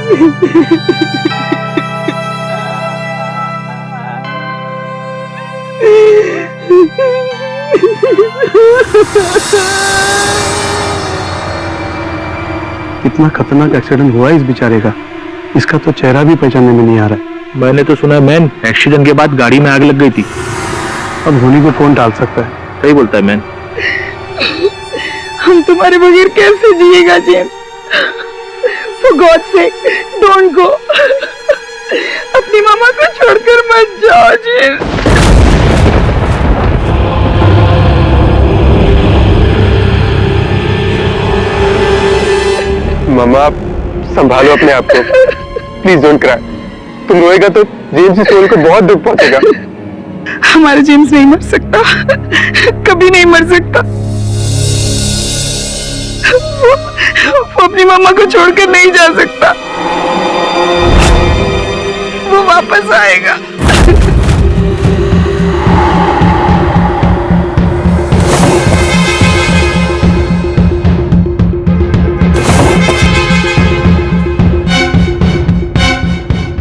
इतना खतरनाक एक्सीडेंट हुआ इस बेचारे का, इसका तो चेहरा भी पहचानने में नहीं आ रहा है। मैंने तो सुना मैन, एक्सीडेंट के बाद गाड़ी में आग लग गई थी। अब होने को कौन टाल सकता है? सही बोलता है मैन। हम तुम्हारे बगैर कैसे जिएगा James? For God's sake, don't go. अपनी मामा को छोड़कर मत जाओ जेम्स। मामा, आप संभालो अपने आप को, प्लीज डोंट क्राई। तुम रोएगा तो जेम्स की सोल को बहुत दुख पहुंचेगा। हमारा जेम्स नहीं मर सकता, कभी नहीं मर सकता। वो अपनी मामा को छोड़कर नहीं जा सकता, वो वापस आएगा।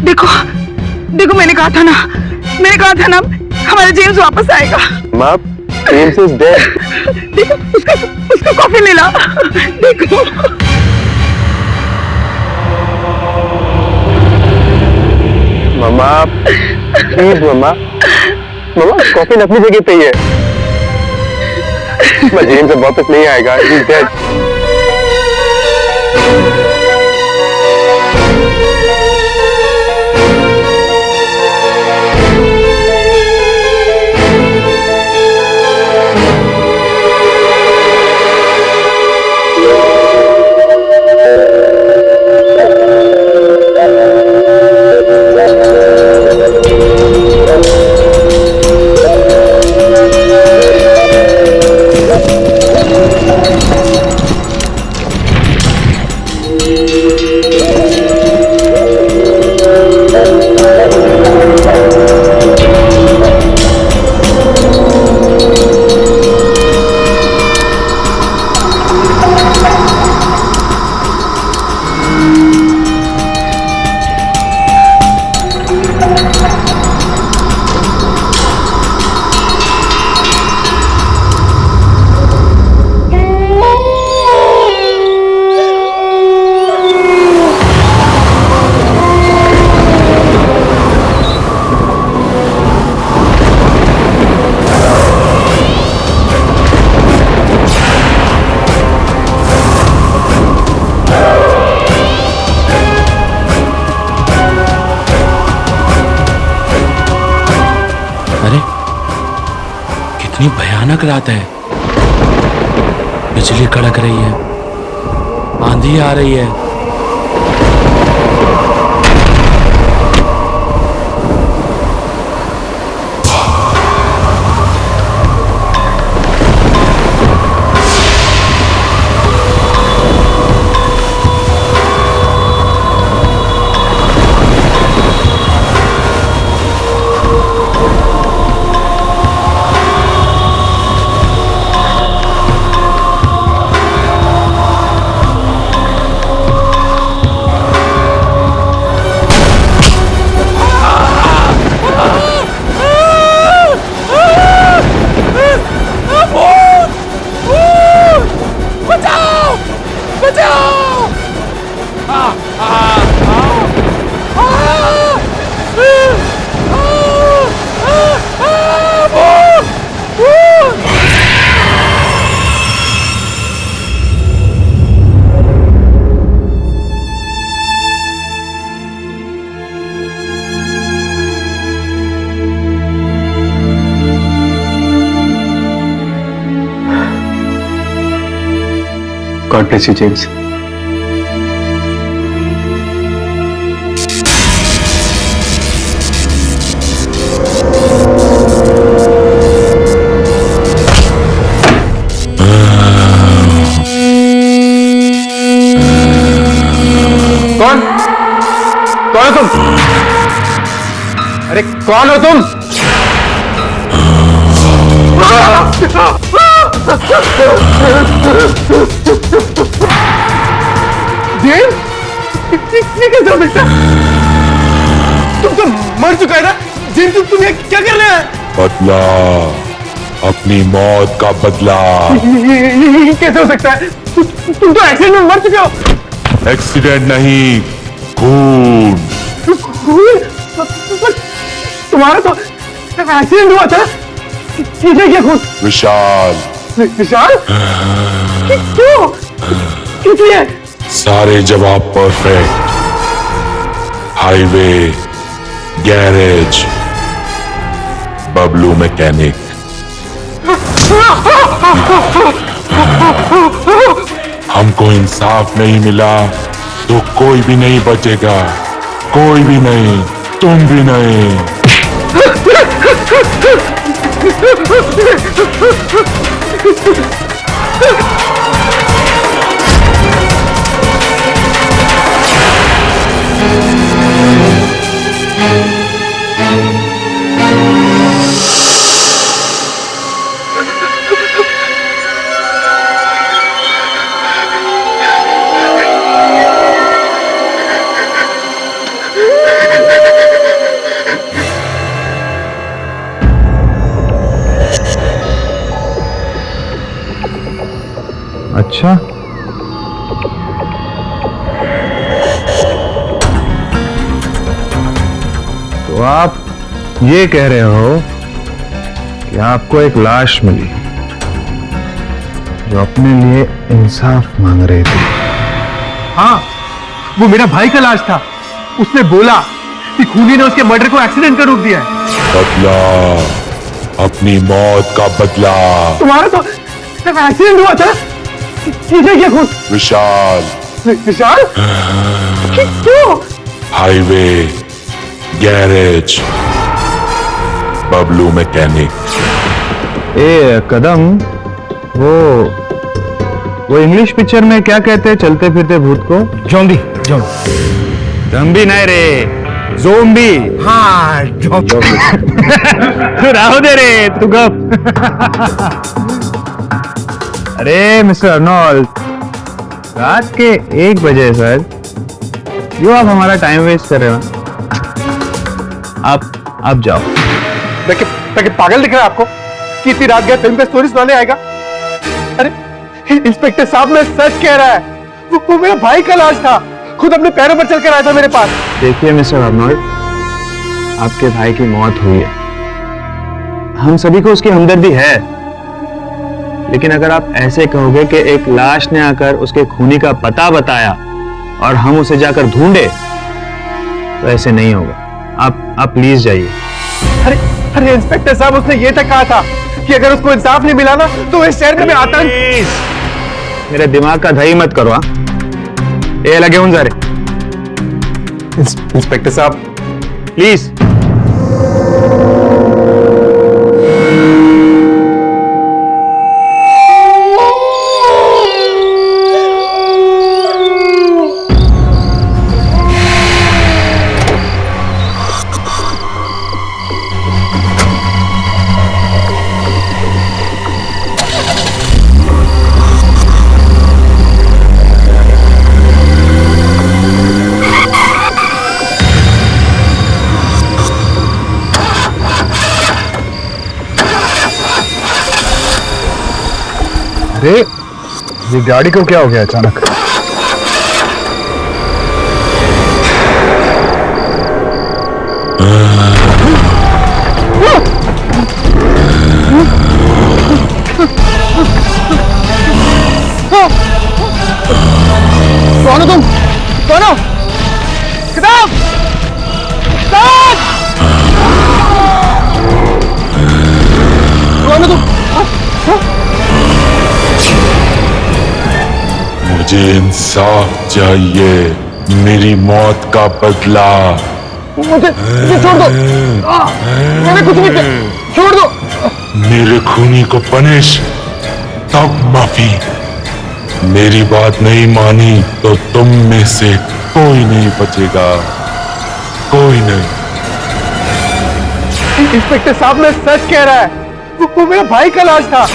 देखो देखो, मैंने कहा था ना हमारा जेम्स वापस आएगा। माँ, जेम्स इज डेड। देखो उसका कॉफी मिला, देखो। मामा प्लीज, मामा कॉफी अपनी जगह पे ही है। जेम्स अब वापस नहीं आएगा, ही इज डेड। कितनी भयानक रात है। बिजली कड़क रही है, आंधी आ रही है। God bless you, James. कौन हो तुम? अरे कौन हो तुम? जेम्स, ये कैसे हो सकता है? तुम तो मर चुका है ना जेम्स, तुम ये क्या कर रहे हैं? बदला, अपनी मौत का बदला। ये कैसे हो सकता है? तुम तो एक्सीडेंट में मर चुके हो। एक्सीडेंट नहीं, खून। तुम्हारा तो एक्सीडेंट हुआ था। किसे क्या खून? विशाल, विशाल? क्यों? किस लिए? सारे जवाब perfect. Highway, garage, Bablu mechanic. हमको इंसाफ नहीं मिला तो कोई भी नहीं बचेगा, कोई भी नहीं, तुम भी नहीं। अच्छा, तो आप ये कह रहे हो कि आपको एक लाश मिली जो अपने लिए इंसाफ मांग रही थी। हाँ, वो मेरा भाई का लाश था। उसने बोला कि खूनी ने उसके मर्डर को एक्सीडेंट का रूप दिया है। बदला, अपनी मौत का बदला। तुम्हारा तो एक्सीडेंट हुआ था। किसे क्या खून? विशाल, विशाल? क्यों? Highway, garage, Bablu mechanic. ए कदम, वो इंग्लिश पिक्चर में क्या कहते हैं चलते फिरते भूत को? जॉम्बी। जम्बी नहीं रे, ज़ोंबी। हाँ, तू राहो दे रे, तू गप। अरे मिस्टर अर्नोल्ड, रात के 1 बजे सर, क्यों आप हमारा टाइम वेस्ट कर रहे हो? आप जाओ। ताकि पागल दिख रहा है आपको कि इतनी रात गए फिल्म पे स्टोरी सुनाने आएगा? अरे इंस्पेक्टर साहब ने सच कह रहा है। वो मेरा भाई का लाश था। खुद अपने पैरों पर चलकर आया था मेरे पास। देखिए मिस्टर अर्नोल्ड, आपके भाई की मौत हुई है, हम सभी को उसकी हमदर्दी है, लेकिन अगर आप ऐसे कहोगे कि एक लाश ने आकर उसके खूनी का पता बताया और हम उसे जाकर ढूंढे, तो ऐसे नहीं होगा। आप प्लीज जाइए। अरे इंस्पेक्टर साहब, उसने ये तक कहा था कि अगर उसको इंसाफ नहीं मिला ना तो इस शहर में आतंक। मेरे दिमाग का दही मत करो। ये लगे उन सारे इंस्पेक्टर साहब प्लीज। अरे ये गाड़ी को क्या हो गया अचानक? कौन हो तुम? कौन हो? किताब! किताब! कौन हो तुम? मुझे इंसाफ चाहिए, मेरी मौत का बदला। मुझे छोड़ दो। मैंने कुछ नहीं किया, छोड़ दो। मेरे खूनी को पनिश, तब माफी। मेरी बात नहीं मानी तो तुम में से कोई नहीं बचेगा, कोई नहीं। इंस्पेक्टर साहब ने सच कह रहा है। वो मेरा भाई का लाश था।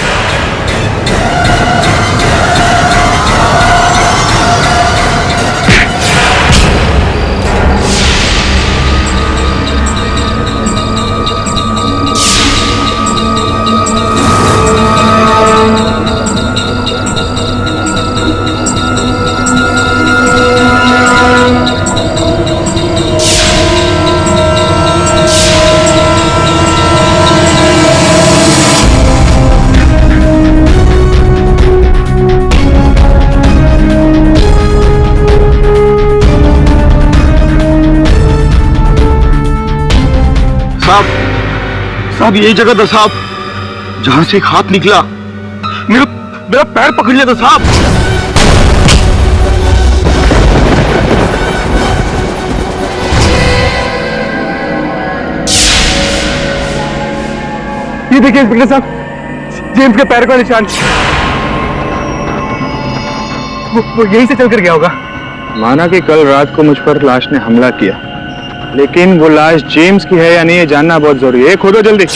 साहब यही जगह था साहब जहां से एक हाथ निकला, मेरा मेरा पैर पकड़ लिया था साहब। ये देखिए इंस्पेक्टर साहब, जेम्स के पैर का निशान। वो यहीं से चलकर गया होगा। माना कि कल रात को मुझ पर लाश ने हमला किया, लेकिन वो लाश जेम्स की है या नहीं ये जानना बहुत जरूरी है। खोदो जल्दी।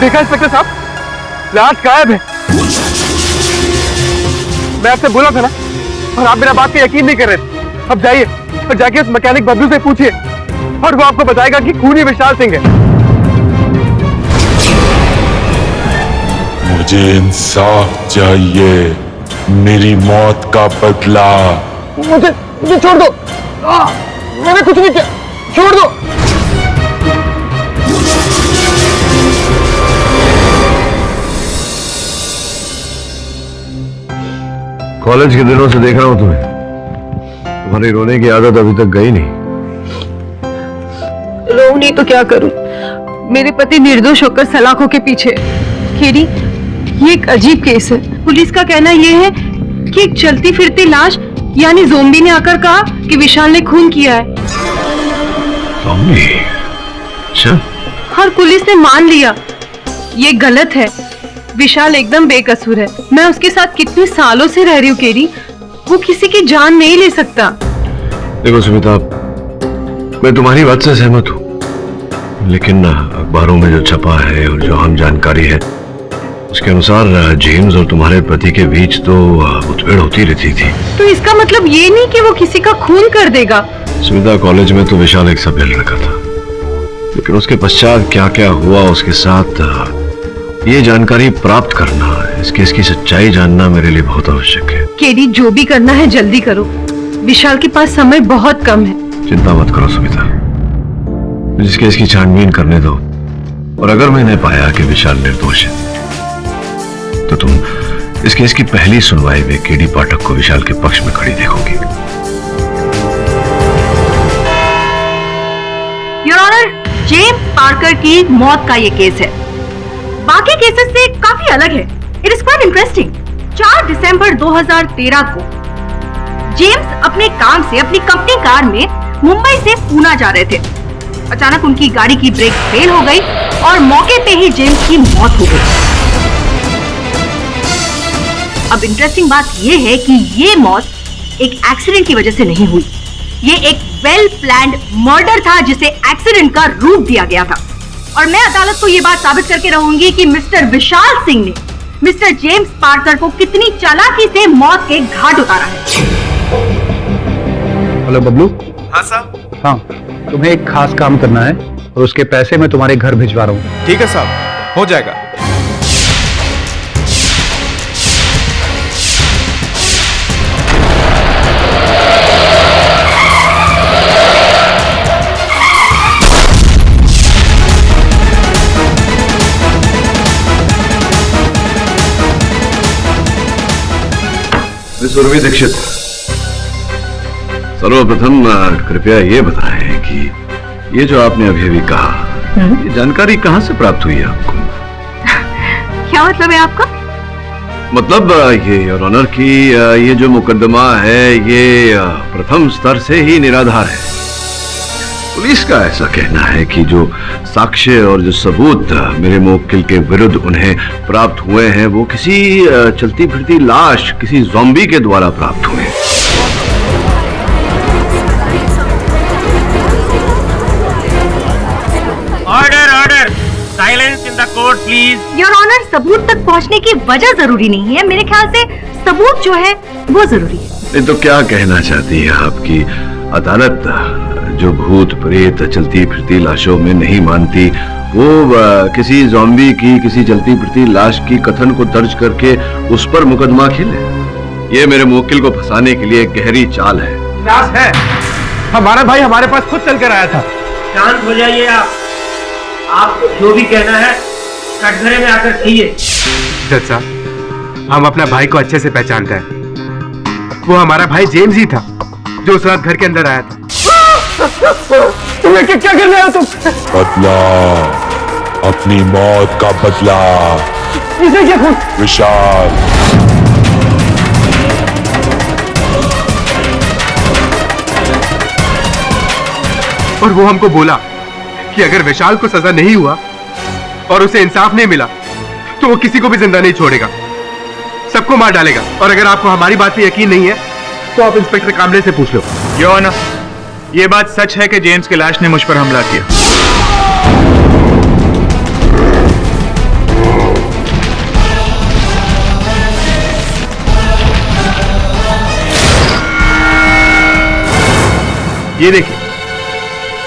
देखा इंस्पेक्टर साहब, लाश गायब है। मैं आपसे बोला था ना, और आप मेरा बात पे यकीन नहीं कर रहे थे। अब जाइए और जाके उस मैकेनिक बबलू से पूछिए और वो आपको बताएगा कि खूनी विशाल सिंह है। मुझे इंसाफ चाहिए, मेरी मौत का बदला। मुझे छोड़ दो, मैंने कुछ नहीं किया, छोड़ दो। कॉलेज के दिनों से देख रहा हूं तुम्हें, तुम्हारी रोने की आदत अभी तक गई नहीं। रो नहीं तो क्या करूं, मेरे पति निर्दोष होकर सलाखों के पीछे। केरी, ये एक अजीब केस है। पुलिस का कहना यह है कि एक चलती फिरती लाश यानी ज़ोंबी ने आकर कहा कि विशाल ने खून किया है। ज़ोंबी? अच्छा। और पुलिस ने मान लिया। ये गलत है, विशाल एकदम बेकसूर है। मैं उसके साथ कितने सालों से रह रही हूँ केरी, वो किसी की जान नहीं ले सकता। देखो सुमिता, मैं तुम्हारी बात से सहमत हूँ, लेकिन अखबारों में जो छपा है और जो आम जानकारी है उसके अनुसार जेम्स और तुम्हारे पति के बीच तो मुठभेड़ होती रहती थी। तो इसका मतलब ये नहीं कि वो किसी का खून कर देगा। सुमिता, कॉलेज में तो विशाल एक सभ्य लड़का था, लेकिन उसके पश्चात क्या क्या हुआ उसके साथ, ये जानकारी प्राप्त करना, इस केस की सच्चाई जानना मेरे लिए बहुत आवश्यक है। केरी, जो भी करना है जल्दी करो, विशाल के पास समय बहुत कम है। चिंता मत करो सुमिता, इस केस की छानबीन करने दो, और अगर मैंने पाया कि विशाल निर्दोष है तो तुम इस केस की पहली सुनवाई में केडी पाठक को विशाल के पक्ष में खड़ी देखोगी। योर ऑनर, जेम्स पार्कर की मौत का ये केस है, बाकी केसेस से काफी अलग है। It is quite interesting. 4 दिसंबर 2013 को जेम्स अपने काम से अपनी कंपनी कार में मुंबई से पूना जा रहे थे। अचानक उनकी गाड़ी की ब्रेक फेल हो गई और मौके पे ही जेम्स की मौत हो गई। अब इंटरेस्टिंग बात यह है कि ये मौत एक एक्सीडेंट की वजह से नहीं हुई, ये एक वेल प्लान्ड मर्डर था जिसे एक्सीडेंट का रूप दिया गया था। और मैं अदालत को ये बात साबित करके रहूंगी कि मिस्टर विशाल सिंह ने मिस्टर जेम्स पार्कर को कितनी चालाकी से मौत के घाट उतारा है। हेलो बबलू। हाँ साहब। हाँ, तुम्हें एक खास काम करना है और उसके पैसे मैं तुम्हारे घर भिजवा रहा हूँ। ठीक है साहब, हो जाएगा। सुरभि दीक्षित, सर्वप्रथम कृपया ये बताएं कि ये जो आपने अभी कहा, ये जानकारी कहां से प्राप्त हुई है आपको? क्या मतलब है आपका? मतलब ये योर ऑनर की ये जो मुकदमा है ये प्रथम स्तर से ही निराधार है। पुलिस का ऐसा कहना है कि जो साक्ष्य और जो सबूत मेरे मुवक्किल के विरुद्ध उन्हें प्राप्त हुए हैं वो किसी चलती फिरती लाश, किसी ज़ॉम्बी के द्वारा प्राप्त हुए। Order order, silence in the court please. Your honour, सबूत तक पहुंचने की वजह जरूरी नहीं है, मेरे ख्याल से सबूत जो है वो जरूरी है। नहीं तो क्या कहना चाहती है आपकी अदालत? जो भूत प्रेत चलती फिरती लाशों में नहीं मानती, वो किसी ज़ॉम्बी की, किसी चलती फिरती लाश की कथन को दर्ज करके उस पर मुकदमा खेले। ये मेरे मुवक्किल को फंसाने के लिए एक गहरी चाल है। है, हमारा भाई हमारे पास खुद चल कर आया था शांत हो जाइए आप। आपको जो भी कहना है कटघरे में आकर कहिए। जज साहब, हम अपना भाई को अच्छे से पहचानते हैं। वो हमारा भाई जेम्स ही था जो उस रात घर के अंदर आया था। तुम्हें क्या कर रहे हो तुम? बदला, अपनी मौत का बदला। इसे क्या खून? विशाल, और वो हमको बोला कि अगर विशाल को सजा नहीं हुआ और उसे इंसाफ नहीं मिला तो वो किसी को भी जिंदा नहीं छोड़ेगा, सबको मार डालेगा। और अगर आपको हमारी बात पे यकीन नहीं है तो आप इंस्पेक्टर कामले से पूछ लो। योर ऑनर, ये बात सच है कि जेम्स की लाश ने मुझ पर हमला किया। ये देखिए,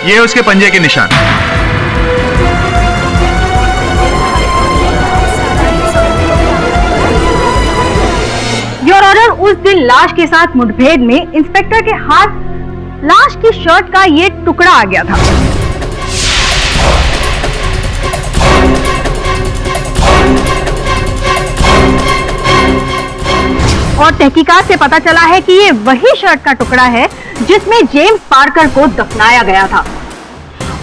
ये उसके पंजे के निशान। योर ऑनर, उस दिन लाश के साथ मुठभेड़ में इंस्पेक्टर के हाथ लाश की शर्ट का ये टुकड़ा आ गया था। और तहकीकात से पता चला है कि ये वही शर्ट का टुकड़ा है जिसमें जेम्स पार्कर को दफनाया गया था।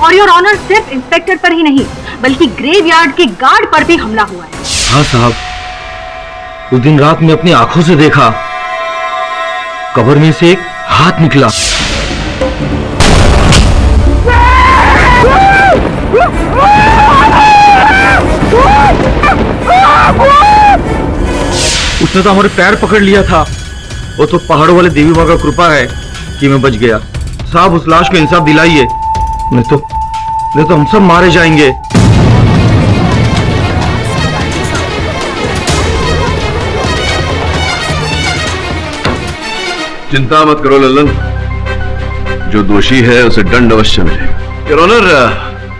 और योर ऑनर, सिर्फ इंस्पेक्टर पर ही नहीं बल्कि ग्रेवयार्ड के गार्ड पर भी हमला हुआ है। हाँ साहब, उस दिन रात में अपनी आंखों से देखा, कब्र में से एक हाथ निकला। उसने तो हमारे पैर पकड़ लिया था। वो तो पहाड़ों वाले देवी माँ का कृपा है कि मैं बच गया। साहब, उस लाश को इंसाफ दिलाइए, नहीं तो हम सब मारे जाएंगे। चिंता मत करो लल्लन, जो दोषी है उसे दंड अवश्य मिलेगा। योर ऑनर,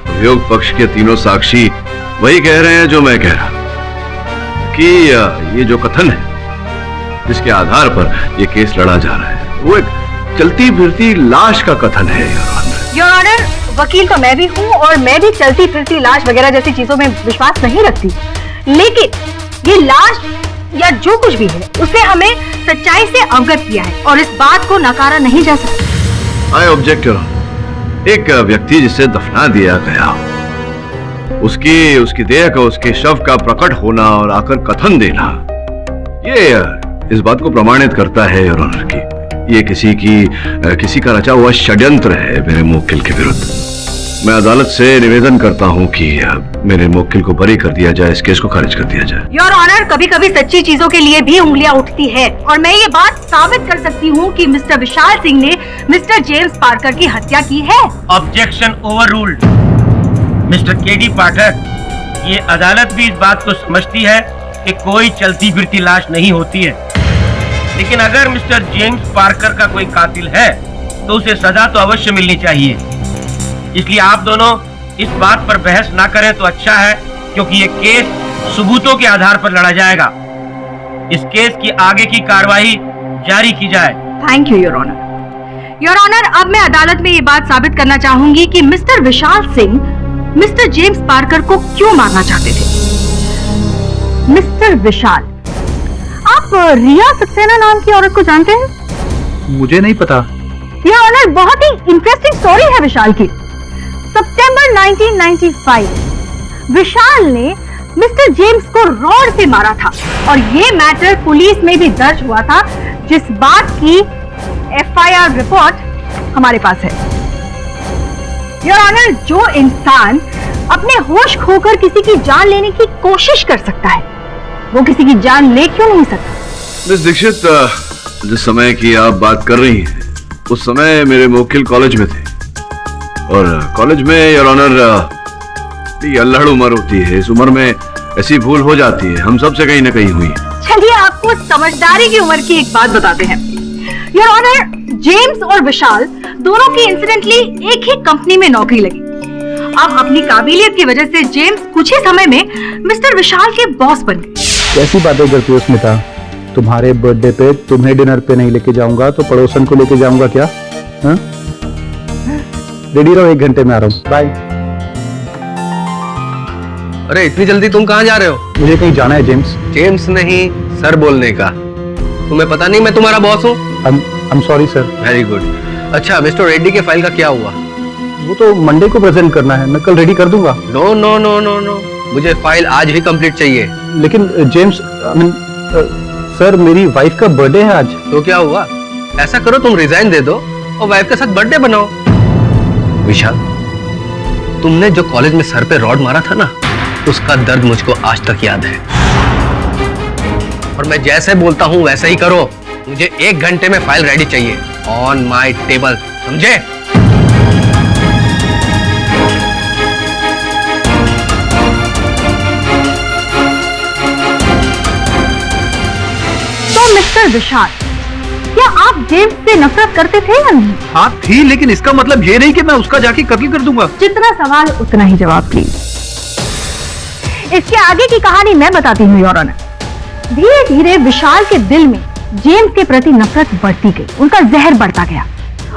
अभियोग पक्ष के तीनों साक्षी वही कह रहे हैं जो मैं कह रहा कि ये जो कथन है जिसके आधार पर ये केस लड़ा जा रहा है वो एक चलती फिरती लाश का कथन है। योर ऑनर, वकील तो मैं भी हूँ और मैं भी चलती फिरती लाश वगैरह जैसी चीजों में विश्वास नहीं रखती, लेकिन ये लाश या जो कुछ भी है उसे हमें सच्चाई से अवगत किया है और इस बात को नकारा नहीं जा सकता। I object your honour. एक व्यक्ति जिसे दफना दिया गया, उसकी देह का, उसके शव का प्रकट होना और आकर कथन देना, ये इस बात को प्रमाणित करता है योर ऑनर की ये किसी का रचा हुआ षड्यंत्र है मेरे मुवक्किल के विरुद्ध। मैं अदालत से निवेदन करता हूं कि मेरे मुवक्किल को बरी कर दिया जाए, इस केस को खारिज कर दिया जाए। योर ऑनर, कभी कभी सच्ची चीजों के लिए भी उंगलियां उठती है और मैं ये बात साबित कर सकती हूँ कि मिस्टर विशाल सिंह ने मिस्टर जेम्स पार्कर की हत्या की है। Objection overruled. मिस्टर केडी पाठक, ये अदालत भी इस बात को समझती है कि कोई चलती फिरती लाश नहीं होती है, लेकिन अगर मिस्टर जेम्स पार्कर का कोई कातिल है तो उसे सजा तो अवश्य मिलनी चाहिए। इसलिए आप दोनों इस बात पर बहस ना करें तो अच्छा है, क्योंकि ये केस सबूतों के आधार पर लड़ा जाएगा। इस केस की आगे की कार्रवाई जारी की जाए। Thank you your honour. Your honour, अब मैं अदालत में ये बात साबित करना चाहूंगी कि mister Vishal Singh mister James Parker को क्यों मारना चाहते थे। मिस्टर विशाल, आप रिया सक्सेना नाम की औरत को जानते हैं? मुझे नहीं पता। योर ऑनर, बहुत ही इंटरेस्टिंग स्टोरी है विशाल की। सितंबर 1995 विशाल ने मिस्टर जेम्स को रॉड से मारा था और ये मैटर पुलिस में भी दर्ज हुआ था, जिस बात की एफआईआर रिपोर्ट हमारे पास है। योर ऑनर, जो इंसान अपने होश खोकर किसी की जान लेने की कोशिश कर सकता है वो किसी की जान ले क्यों नहीं सकता? मिस दीक्षित, जिस समय की आप बात कर रही हैं उस समय मेरे मुवक्किल कॉलेज में थे और कॉलेज में योर ऑनर अल्हड़ उम्र होती है। इस उम्र में ऐसी भूल हो जाती है, हम सब से कहीं ना कहीं हुई। चलिए आपको समझदारी की उम्र की एक बात बताते हैं। योर ऑनर, जेम्स और विशाल दोनों की इंसिडेंटली एक ही कंपनी में नौकरी लगी। अब अपनी काबिलियत की वजह से जेम्स कुछ ही समय में मिस्टर विशाल के बॉस बन गए। कैसी बातें करती हो स्मिता? तुम्हारे बर्थडे पे तुम्हें डिनर पे नहीं लेके जाऊंगा तो पड़ोसन को लेके जाऊंगा क्या? हाँ? रेडी रहो, 1 घंटे में आ रहा हूँ। बाय। अरे इतनी जल्दी तुम कहाँ जा रहे हो? मुझे कहीं जाना है जेम्स। जेम्स नहीं, सर बोलने का। तुम्हें पता नहीं मैं तुम्हारा बॉस हूँ? I'm sorry sir. Very good. अच्छा, मिस्टर रेड्डी के फाइल का क्या हुआ? वो तो मंडे को प्रेजेंट करना है, मैं कल रेडी कर दूंगा। No no no no no, मुझे फाइल आज ही कंप्लीट चाहिए। लेकिन जेम्स, सर मेरी वाइफ का बर्थडे है आज। तो क्या हुआ? ऐसा करो, तुम रिजाइन दे दो और वाइफ के साथ बर्थडे बनाओ। विशाल, तुमने जो कॉलेज में सर पे रॉड मारा था ना, उसका दर्द मुझको आज तक याद है। और मैं जैसे बोलता हूं वैसे ही करो। मुझे 1 घंटे में फाइल रेडी चाहिए, ऑन माई टेबल, समझे? तो मिस्टर विशाल, क्या आप जेम्स से नफरत करते थे या नहीं? हाँ थी, लेकिन इसका मतलब ये नहीं कि मैं उसका जाके कत्ल कर दूंगा। जितना सवाल उतना ही जवाब प्लीज। इसके आगे की कहानी मैं बताती हूँ योर ऑनर। धीरे धीरे विशाल के दिल में जेम्स के प्रति नफरत बढ़ती गई, उनका जहर बढ़ता गया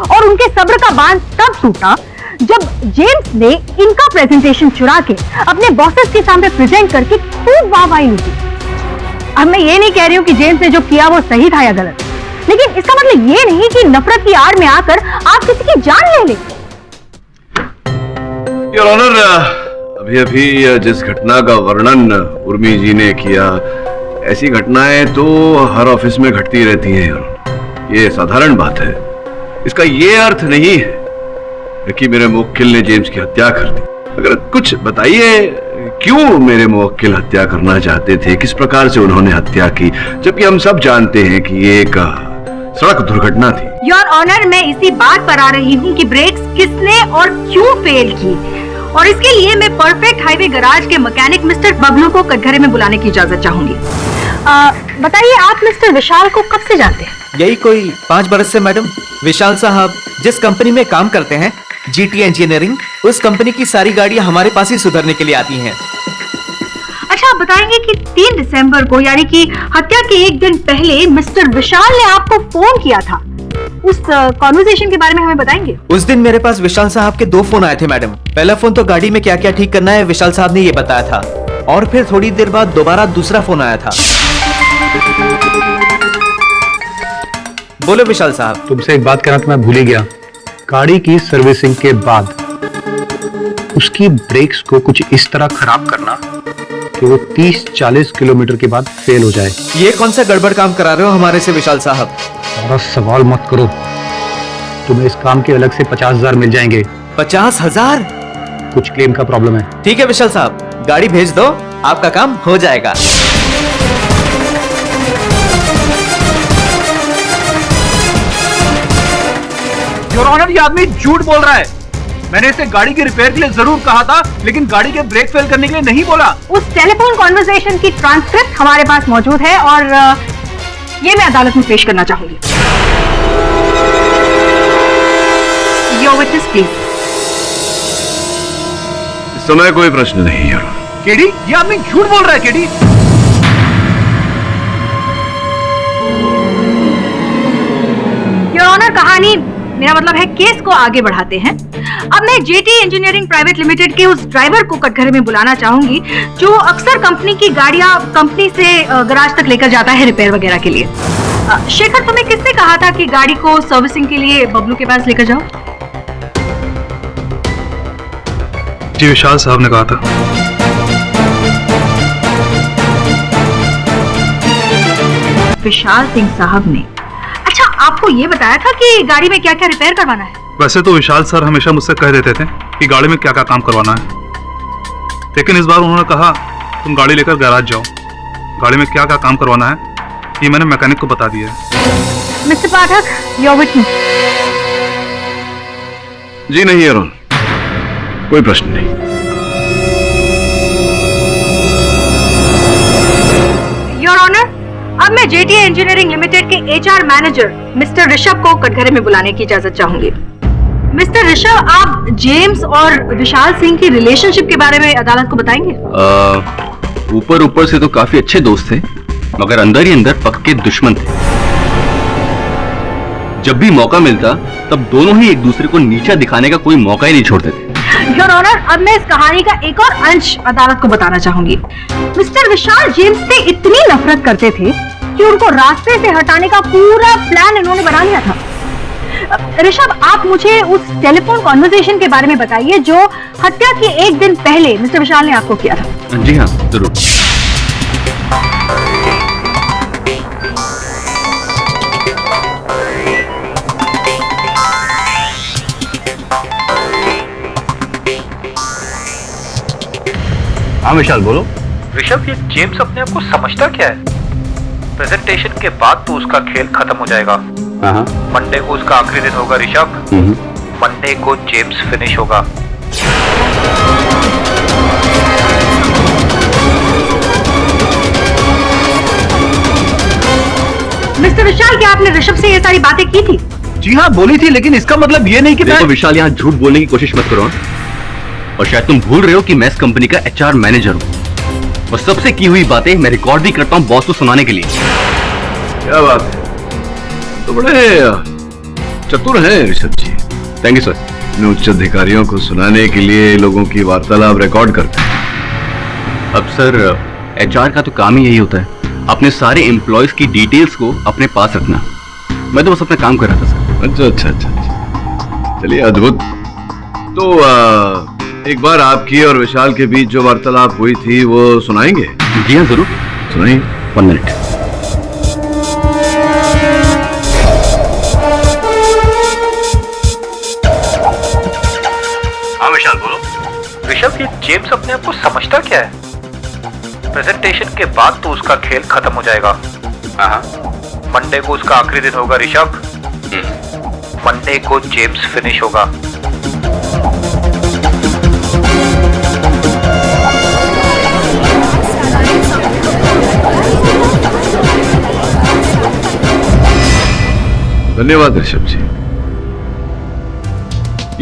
और उनके सब्र का बांध तब टूटा जब जेम्स ने इनका प्रेजेंटेशन चुरा के अपने बॉसेस के सामने प्रेजेंट करके खूब वाहवाही लूटी। अब मैं ये नहीं कह रही हूँ कि जेम्स ने जो किया वो सही था या गलत, लेकिन इसका मतलब ये नहीं कि नफरत की आड़ में आकर आप किसी की जान ले लें। योर ऑनर, अभी जिस घटना का वर्णन उर्मी जी ने किया, ऐसी घटनाएं तो हर ऑफिस में घटती रहती हैं। ये साधारण बात है। इसका ये अर्थ नहीं है कि मेरे मुवक्किल ने जेम्स की हत्या कर दी। अगर कुछ बताइए, क्यों मेरे मुवक्किल हत्या करना चाहते थे? किस प्रकार से उन्होंने हत्या की, जबकि हम सब जानते हैं कि ये एक सड़क दुर्घटना थी। योर ऑनर, मैं इसी बात पर आ रही हूँ कि ब्रेक्स किसने और क्यों फेल की, और इसके लिए मैं परफेक्ट हाईवे गैराज के मैकेनिक मिस्टर बबलू को कटघरे में बुलाने की इजाजत चाहूंगी। बताइए, आप मिस्टर विशाल को कब से जानते हैं? यही कोई 5 बरस से मैडम। विशाल साहब जिस कंपनी में काम करते हैं, जीटी इंजीनियरिंग, उस कंपनी की सारी गाड़ियां हमारे पास ही सुधरने के लिए आती हैं। अच्छा, आप बताएंगे कि 3 दिसंबर को, यानी कि हत्या के 1 दिन पहले, मिस्टर विशाल ने आपको फोन किया था, उस कॉन्वर्सेशन के बारे में हमें बताएंगे? उस दिन मेरे पास विशाल साहब के 2 फोन आए थे मैडम। पहला फोन तो गाड़ी में क्या क्या ठीक करना है विशाल साहब ने ये बताया था, और फिर थोड़ी देर बाद दोबारा दूसरा फोन आया था। बोलो विशाल साहब। तुमसे एक बात कहना तो मैं भूल ही गया। गाड़ी की सर्विसिंग के बाद उसकी ब्रेक्स को कुछ इस तरह खराब करना कि वो 30-40 किलोमीटर के बाद फेल हो जाए। ये कौन सा गड़बड़ काम करा रहे हो हमारे से विशाल साहब? और सवाल मत करो, तुम्हें इस काम के अलग से 50,000 मिल जाएंगे। 50,000? कुछ क्लेम का प्रॉब्लम है। ठीक है विशाल साहब, गाड़ी भेज दो, आपका काम हो जाएगा। योर ऑनर, ये आदमी झूठ बोल रहा है। मैंने इसे गाड़ी की रिपेयर के लिए जरूर कहा था, लेकिन गाड़ी के ब्रेक फेल करने के लिए नहीं बोला। उस टेलीफोन कॉन्वर्सेशन की ट्रांसक्रिप्ट हमारे पास मौजूद है और ये मैं अदालत में पेश करना चाहूंगी। Your witness please. इस समय कोई प्रश्न नहीं है। केडी, ये आदमी झूठ बोल रहा है। केडी, योर ऑनर, कहानी, मेरा मतलब है केस को आगे बढ़ाते हैं। अब मैं जेटी इंजीनियरिंग प्राइवेट लिमिटेड के उस ड्राइवर को कटघरे में बुलाना चाहूंगी जो अक्सर कंपनी की गाड़ियां कंपनी से गैराज तक लेकर जाता है रिपेयर वगैरह के लिए। शेखर, तुम्हें किसने कहा था कि गाड़ी को सर्विसिंग के लिए बबलू के पास लेकर जाओ? जी, विशाल साहब ने कहा था। विशाल सिंह साहब ने? अच्छा, आपको ये बताया था कि गाड़ी में क्या क्या रिपेयर करवाना है? वैसे तो विशाल सर हमेशा मुझसे कह देते थे कि गाड़ी में क्या क्या काम करवाना है, लेकिन इस बार उन्होंने कहा तुम गाड़ी लेकर गैराज जाओ, गाड़ी में क्या क्या काम करवाना है ये मैंने मैकेनिक को बता दिया है। Mister Pathak, your witness. जी नहीं अरुण, कोई प्रश्न नहीं। योर ऑनर, अब मैं जेटी इंजीनियरिंग लिमिटेड के एचआर मैनेजर मिस्टर ऋषभ को कटघरे में बुलाने की इजाजत चाहूंगी। मिस्टर ऋषभ, आप जेम्स और विशाल सिंह की रिलेशनशिप के बारे में अदालत को बताएंगे? ऊपर ऊपर से तो काफी अच्छे दोस्त थे, मगर अंदर ही अंदर पक्के दुश्मन थे। जब भी मौका मिलता तब दोनों ही एक दूसरे को नीचा दिखाने का कोई मौका ही नहीं छोड़ते थे। योर ऑनर, अब मैं इस कहानी का एक और अंश अदालत को बताना चाहूंगी। मिस्टर विशाल जेम्स से इतनी नफरत करते थे कि उनको रास्ते से हटाने का पूरा प्लान इन्होंने बना लिया था। ऋषभ, आप मुझे उस टेलीफोन कॉन्वर्सेशन के बारे में बताइए जो हत्या के एक दिन पहले मिस्टर विशाल ने आपको किया था। जी हाँ, जरूर। हाँ विशाल, बोलो। ऋषभ, ये जेम्स अपने आप को समझता क्या है? प्रेजेंटेशन के बाद तो उसका खेल खत्म हो जाएगा। मंडे को उसका आखिरी दिन होगा ऋषभ। मंडे को जेम्स फिनिश होगा। मिस्टर विशाल, क्या आपने ऋषभ से ये सारी बातें की थी? जी हाँ, बोली थी, लेकिन इसका मतलब ये नहीं कि देखो विशाल, यहाँ झूठ बोलने की कोशिश मत करो। और शायद तुम भूल रहे हो कि मैं इस कंपनी का HR मैनेजर हूँ और सबसे की हुई बातें मैं रिकॉर्ड भी करता हूँ बॉस को सुनाने के लिए। क्या बात है, तो बड़े चतुर हैं Rishabh ji. Thank you sir. अपने उच्च अधिकारियों को सुनाने के लिए लोगों की वार्तालाप रिकॉर्ड करते हैं। अब सर, HR का तो काम ही यही होता है, अपने सारे एम्प्लॉयज की डिटेल्स को अपने पास रखना। मैं तो बस अपना काम कर रहा था सर। अच्छा, चलिए, अद्भुत। तो एक बार आपकी और विशाल के बीच जो वार्तालाप हुई थी वो सुनाएंगे? जी हाँ, जरूर सुनाइए। 1 मिनट। हाँ विशाल, बोलो। ऋषभ, ये जेम्स अपने आप को समझता क्या है? प्रेजेंटेशन के बाद तो उसका खेल खत्म हो जाएगा। मंडे को उसका आखिरी दिन होगा ऋषभ। मंडे को जेम्स फिनिश होगा। धन्यवाद ऋषभ जी।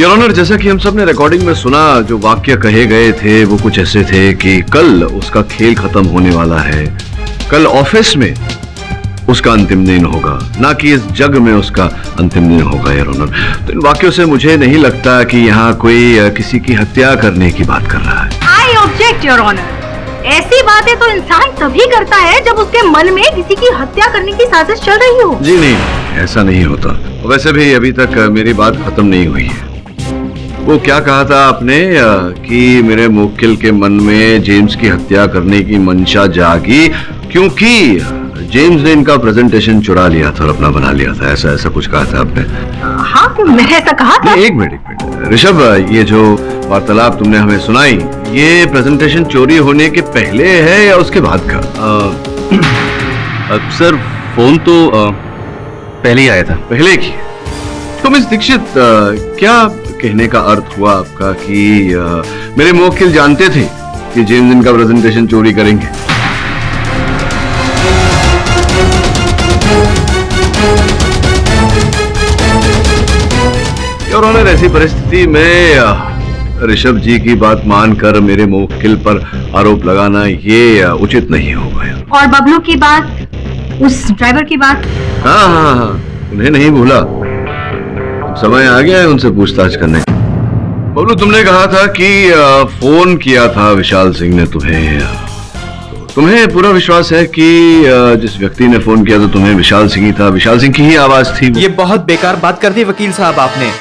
योर ऑनर, जैसा कि हम सब ने रिकॉर्डिंग में सुना, जो वाक्य कहे गए थे वो कुछ ऐसे थे कि कल उसका खेल खत्म होने वाला है, कल ऑफिस में उसका अंतिम दिन होगा, ना कि इस जग में उसका अंतिम दिन होगा। योर ऑनर, तो इन वाक्यों से मुझे नहीं लगता कि यहाँ कोई किसी की हत्या करने की बात कर रहा है। I object your honour. ऐसी बातें तो इंसान तभी करता है जब उसके मन में किसी की हत्या करने की साजिश चल रही हो। जी नहीं, ऐसा नहीं होता। वैसे भी अभी तक मेरी बात खत्म नहीं हुई है। वो क्या कहा था आपने कि मेरे मुवक्किल के मन में जेम्स की हत्या करने की मंशा जागी क्योंकि जेम्स ने इनका प्रेजेंटेशन चुरा लिया था और अपना बना लिया था। ऐसा कुछ कहा था आपने? हाँ, तो मैंने ऐसा कहा था। एक मिनट ऋषभ, ये जो वार्तालाप तुमने हमें सुनाई, ये प्रेजेंटेशन चोरी होने के पहले है या उसके बाद का? सर, फोन तो पहले ही आया था। पहले की? तो मिस दीक्षित, क्या कहने का अर्थ हुआ आपका कि मेरे मुवक्किल जानते थे कि जेम्स इनका प्रेजेंटेशन चोरी करेंगे? और उन्होंने ऐसी परिस्थिति में ऋषभ जी की बात मानकर मेरे मुवक्किल पर आरोप लगाना ये उचित नहीं होगा। और बबलू की बात, उस ड्राइवर की बात? हाँ, उन्हें नहीं भूला। समय आ गया है उनसे पूछताछ करने। बबलू, तुमने कहा था कि फोन किया था विशाल सिंह ने तुम्हें पूरा विश्वास है कि जिस व्यक्ति ने फोन किया था तुम्हें विशाल सिंह ही था, विशाल सिंह की ही आवाज थी? ये बहुत बेकार बात कर दी वकील साहब आपने।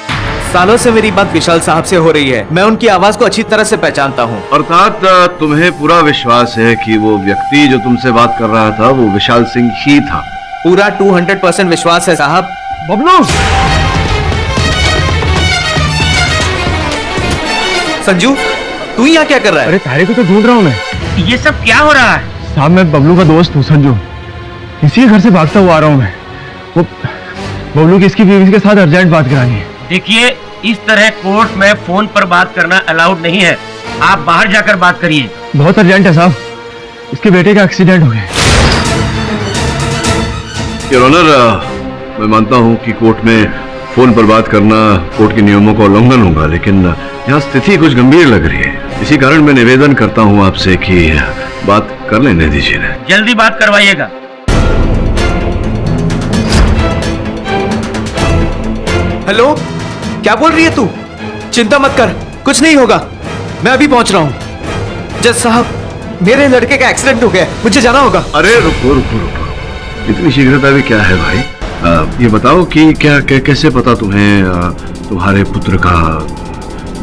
सालों से मेरी बात विशाल साहब से हो रही है, मैं उनकी आवाज को अच्छी तरह से पहचानता हूँ। अर्थात तुम्हें पूरा विश्वास है कि वो व्यक्ति जो तुमसे बात कर रहा था वो विशाल सिंह ही था? पूरा 200% विश्वास है साहब। बबलू! संजू, तू यहाँ क्या कर रहा है? अरे तारे को तो ढूंढ रहा हूँ मैं। ये सब क्या हो रहा है? साहब, मैं बबलू का दोस्त हूँ संजू, इसी घर से भागता हुआ आ रहा हूँ मैं। वो बबलू की इसकी बीवी के साथ अर्जेंट बात करानी है। देखिए, इस तरह कोर्ट में फोन पर बात करना अलाउड नहीं है, आप बाहर जाकर बात करिए। बहुत अर्जेंट है साहब, इसके बेटे का एक्सीडेंट हो गया। योर ऑनर, मैं मानता हूँ कि कोर्ट में फोन पर बात करना कोर्ट के नियमों का उल्लंघन होगा, लेकिन यहाँ स्थिति कुछ गंभीर लग रही है। इसी कारण मैं निवेदन करता हूँ आपसे कि बात कर लेने दीजिए ना। जल्दी बात करवाइएगा। हेलो, क्या बोल रही है तू? चिंता मत कर, कुछ नहीं होगा, मैं अभी पहुंच रहा हूं। जज साहब, मेरे लड़के का एक्सीडेंट हो गया, मुझे जाना होगा। अरे रुको रुको रुको, इतनी शीघ्रता भी क्या है भाई? ये बताओ कि कैसे पता तुम्हें तुम्हारे पुत्र का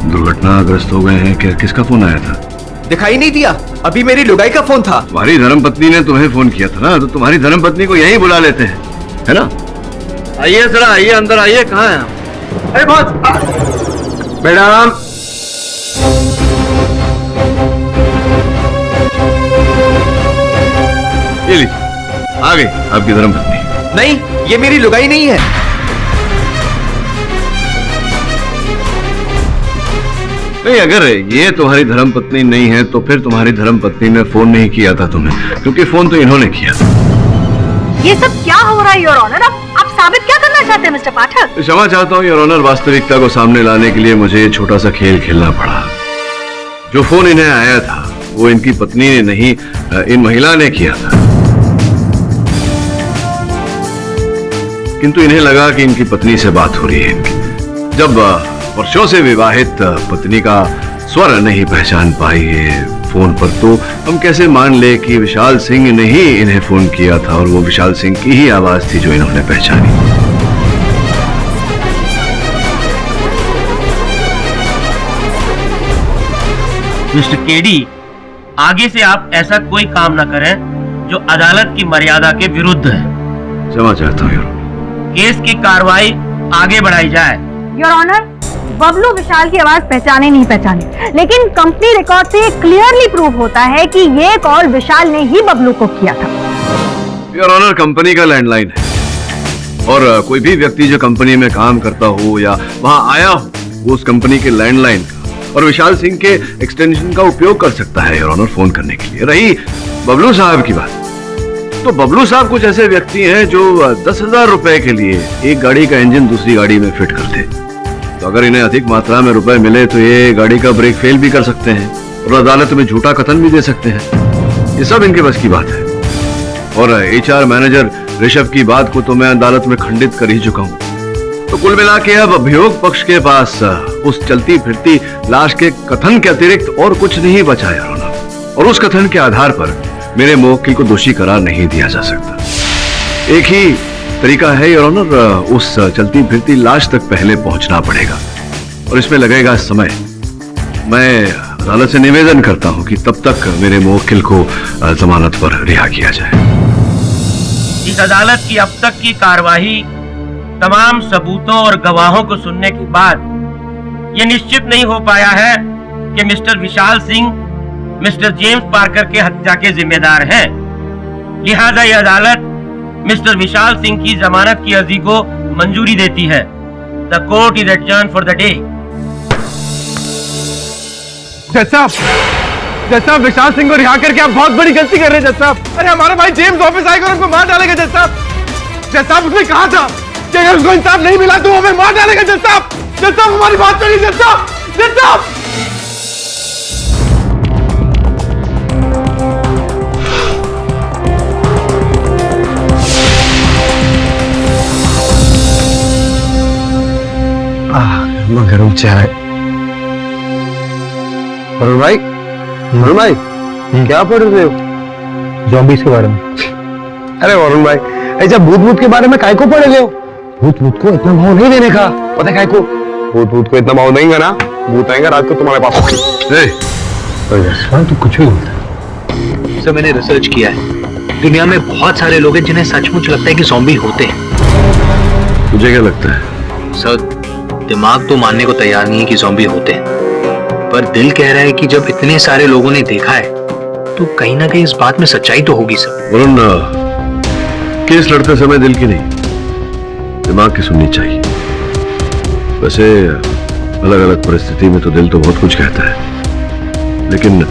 दुर्घटनाग्रस्त हो गए हैं? किसका फोन आया था? दिखाई नहीं दिया, अभी मेरी लुगाई का फोन था। तुम्हारी धर्मपत्नी ने तुम्हें फोन किया था ना, तो तुम्हारी धर्मपत्नी को यहीं बुला लेते हैं, है ना? आइए जरा, आइए अंदर आइए। कहाँ है? अरे बॉस, मैडम। ये लीजिए, आ गई आपकी धर्मपत्नी। नहीं, ये मेरी लुगाई नहीं है। नहीं, अगर ये तुम्हारी धर्मपत्नी नहीं है तो फिर तुम्हारी धर्मपत्नी ने फोन नहीं किया था तुम्हें, क्योंकि फोन तो इन्होंने किया था। ये सब क्या हो रहा है योर ऑनर? आप साबित क्या करना चाहते हैं मिस्टर पाठक? क्षमा चाहता हूँ योर ऑनर, वास्तविकता को सामने लाने के लिए मुझे ये छोटा सा खेल खेलना पड़ा। जो फोन इन्हें आया था वो इनकी पत्नी ने नहीं, इन महिला ने किया था, किंतु इन्हें लगा कि इनकी पत्नी से बात हो रही है इनकी। जब वर्षों से विवाहित पत्नी का स्वर नहीं पहचान पाई है फोन पर, तो हम कैसे मान ले कि विशाल सिंह ने ही इन्हें फोन किया था और वो विशाल सिंह की ही आवाज थी जो इन्होंने पहचानी। मिस्टर केडी, आगे से आप ऐसा कोई काम न करें जो अदालत की मर्यादा के विरुद्ध है। क्षमा चाहता हूँ। केस की कार्रवाई आगे बढ़ाई जाए। योर ऑनर, बबलू विशाल की आवाज पहचाने नहीं पहचाने, लेकिन कंपनी रिकॉर्ड से क्लियरली प्रूव होता है कि ये कॉल विशाल ने ही बबलू को किया था। योर ऑनर, कंपनी का लैंडलाइन है और कोई भी व्यक्ति जो कंपनी में काम करता हो या वहां आया हो, वो उस कंपनी के लैंडलाइन का और विशाल सिंह के एक्सटेंशन का उपयोग कर सकता है योर ऑनर, फोन करने के लिए। रही बबलू साहब की बात, तो बबलू साहब कुछ ऐसे व्यक्ति हैं जो 10,000 रुपए के लिए एक गाड़ी का इंजन दूसरी गाड़ी में फिट करते। तो अगर इन्हें अधिक मात्रा में रुपए मिले तो ये गाड़ी का ब्रेक फेल भी कर सकते हैं और अदालत में झूठा कथन भी दे सकते हैं। ये सब इनके बस की बात है। और HR मैनेजर ऋषभ की बात को तो मैं अदालत में खंडित कर ही चुका हूँ। तो कुल मिला के अब अभियोग पक्ष के पास उस चलती फिरती लाश के कथन के अतिरिक्त और कुछ नहीं बचा है और उस कथन के आधार पर मेरे मुवक्किल को दोषी करार नहीं दिया जा सकता। एक ही तरीका है योर ऑनर, उस चलती फिरती लाश तक पहले पहुंचना पड़ेगा और इसमें लगेगा समय। मैं अदालत से निवेदन करता हूं कि तब तक मेरे मुवक्किल को जमानत पर रिहा किया जाए। इस अदालत की अब तक की कार्यवाही तमाम सबूतों और गवाहों को सुनने के बाद ये निश्चित नहीं हो पाया है कि mister Vishal Singh mister James Parker के हत्या के जिम्मेदार हैं। लिहाजा यह अदालत मिस्टर विशाल सिंह की जमानत की अर्जी को मंजूरी देती है। The court is adjourned for the day. जज साहब, विशाल सिंह को रिहा करके आप बहुत बड़ी गलती कर रहे हैं जज साहब। अरे हमारा भाई जेम्स ऑफिस आएगा और हमको मार डालेगा जज साहब। उसने कहा था कि अगर उसको इंसाफ नहीं मिला तो हमें मार डालेगा जज साहब। हमारी बात सुनिए जज साहब। गरम चाय। वरुण भाई, क्या पढ़ रहे हो? ज़ॉम्बीज़ के बारे में। अरे वरुण भाई, ऐसा भूत के बारे में काय को पढ़ रहे हो? भूत को इतना भाव नहीं देने का, पता है काय को? भूत को इतना भाव देंगे ना, भूत आएगा रात को तुम्हारे पास। तू कुछ भी बोलता। सर, मैंने रिसर्च किया है, दुनिया में बहुत सारे लोग हैं जिन्हें सचमुच लगता है कि ज़ॉम्बी होते हैं। तुझे क्या लगता है? सर, दिमाग तो मानने को तैयार नहीं है कि ज़ॉम्बी होते हैं, पर दिल कह रहा है कि जब इतने सारे लोगों ने देखा है तो कहीं ना कहीं इस बात में सच्चाई तो होगी सर। वरुण, केस लड़ते समय दिल की नहीं, दिमाग की सुननी चाहिए। वैसे अलग अलग परिस्थिति में तो दिल तो बहुत कुछ कहता है, लेकिन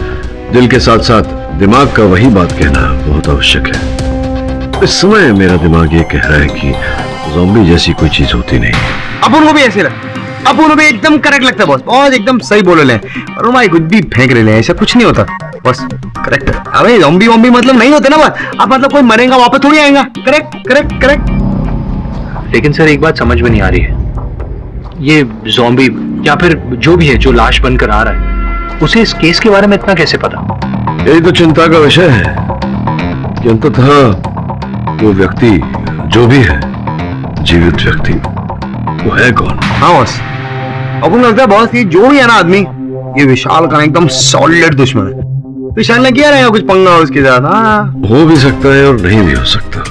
दिल के साथ साथ दिमाग का वही बात कहना बहुत आवश्यक है। इस समय मेरा दिमाग ये कह रहा है कि ज़ॉम्बी जैसी कोई चीज होती नहीं। अपन को भी ऐसे लगता है, अपन को भी एकदम करेक्ट लगता है बॉस, बहुत एकदम सही बोल रहे हैं। और भाई कुछ भी फेंक रहे हैं, ऐसा कुछ नहीं होता बस, करेक्ट। अबे ज़ॉम्बी वॉम्बी मतलब नहीं होते ना बस, अब मतलब कोई मरेगा वापस थोड़ी आएगा। करेक्ट। लेकिन सर, एक बात समझ में नहीं आ रही है, ये ज़ॉम्बी या फिर जो भी है जो लाश बनकर आ रहा है, उसे इस केस के बारे में इतना कैसे पता? यही तो चिंता का विषय है कि अंततः वो व्यक्ति जो भी है, जीवित व्यक्ति, वो है कौन? हाँ बॉस, अपन लगता है बॉस ये जो भी है ना आदमी, ये विशाल का एकदम सॉलिड दुश्मन है। विशाल ने किया रहेगा कुछ पंगा उसके साथ। हाँ, हो भी सकता है और नहीं भी हो सकता,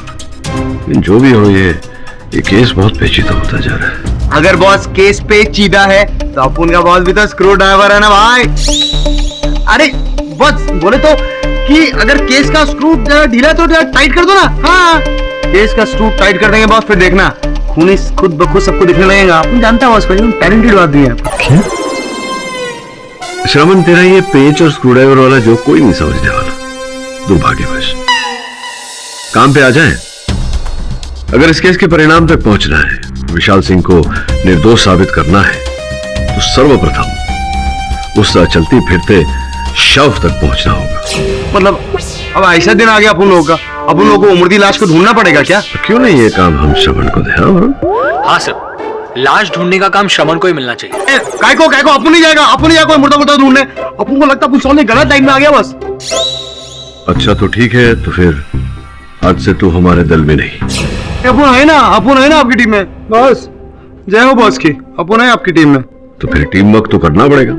लेकिन जो भी हो, ये केस बहुत पेचीदा होता जा रहा है। अगर बॉस केस पेचीदा है तो अपन का बॉस भी तो स्क्रू ड्राइवर है ना भाई। अरे बॉस बोले तो कि अगर केस का स्क्रू ढीला है तो टाइट कर दो ना। हाँ, केस का स्क्रू टाइट कर देंगे बॉस, फिर देखना खूनी खुद ब खुद सबको दिखने लगेगा। अपन जानता है बॉस को, टैलेंटेड आदमी है। श्रवण, तेरा ये पेच और स्क्रूड्राइवर वाला जो कोई नहीं समझने वाला, दुर्भाग्यवश। काम पे आ जाए। अगर इस केस के परिणाम तक पहुंचना है, विशाल सिंह को निर्दोष साबित करना है, तो सर्वप्रथम उस चलती फिरते शव तक पहुंचना होगा। मतलब अब ऐसा दिन आ गया अपन लोगों का, अपन लोगों को उम्र की लाश को ढूंढना पड़ेगा क्या? क्यों नहीं ये काम हम श्रवण को दे? हाँ सर, लाश ढूंढने का काम श्रवण को ही मिलना चाहिए। काय को अपन नहीं जाएगा, अपन नहीं जाएगा मुर्दा मुर्दा ढूंढने। अपन को लगता है गलत टाइम में आ गया बस। अच्छा तो ठीक है, तो फिर आज से तू हमारे दल में नहीं। अपन है ना आपकी टीम में बॉस। जय हो बॉस की, अपन है आपकी टीम में। तो फिर टीम वर्क तो करना पड़ेगा।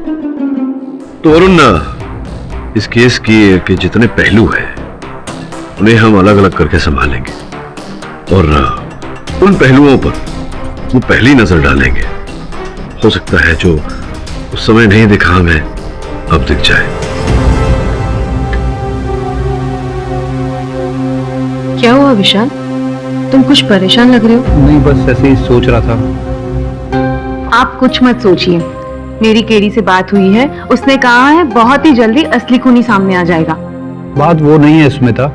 तो वरुण, इस केस के जितने पहलू हैं, उन्हें हम अलग अलग करके संभालेंगे और उन पहलुओं पर वो पहली नजर डालेंगे। हो सकता है जो उस समय नहीं दिखा हमें, अब दिख जाए। क्या हुआ विशाल, तुम कुछ परेशान लग रहे हो? नहीं, बस ऐसे ही सोच रहा था। आप कुछ मत सोचिए, मेरी केडी से बात हुई है, उसने कहा है बहुत ही जल्दी असली खूनी सामने आ जाएगा। बात वो नहीं है स्मिता,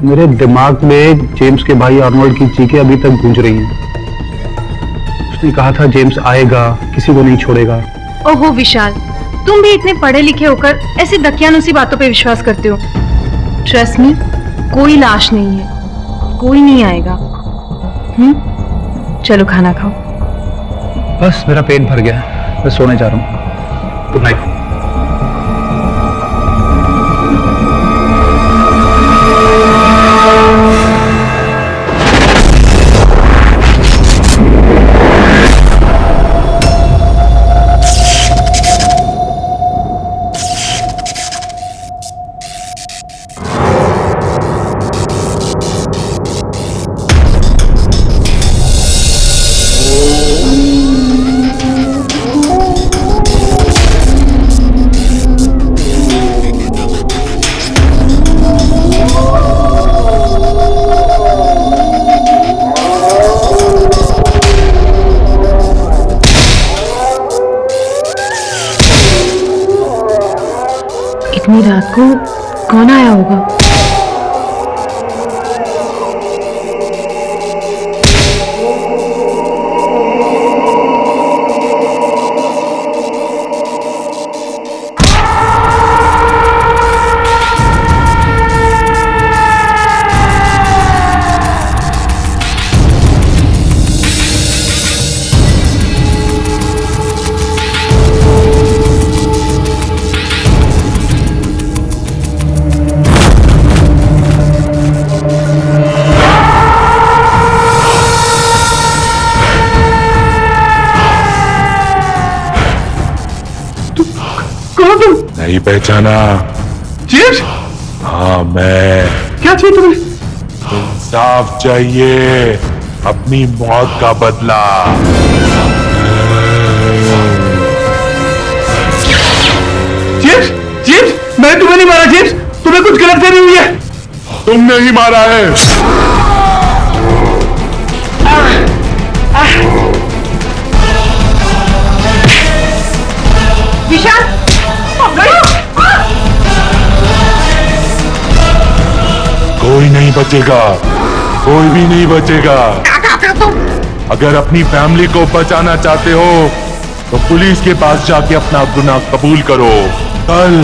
मेरे दिमाग में जेम्स के भाई आर्नोल्ड की चीखें अभी तक गूंज रही हैं। उसने कहा था जेम्स आएगा, किसी को नहीं छोड़ेगा। ओहो विशाल, तुम भी इतने पढ़े लिखे होकर ऐसी दकियानुसी बातों पे विश्वास करते हो। ट्रस्ट मी, कोई लाश नहीं है, कोई नहीं आएगा। चलो खाना खाओ। बस मेरा पेट भर गया, मैं सोने जा रहा हूँ। Good night. इतनी रात को कौन आया होगा? नहीं पहचाना? जेम्स? हाँ मैं। क्या चाहिए तुम्हें? इंसाफ चाहिए, अपनी मौत का बदला। जेम्स, जेम्स, मैंने तुम्हें नहीं मारा जेम्स, तुम्हें कुछ गलतफहमी हुई है। तुमने ही मारा है। विशाल, कोई नहीं बचेगा, कोई भी नहीं बचेगा। अगर अपनी फैमिली को बचाना चाहते हो तो पुलिस के पास जाके अपना गुनाह कबूल करो। कल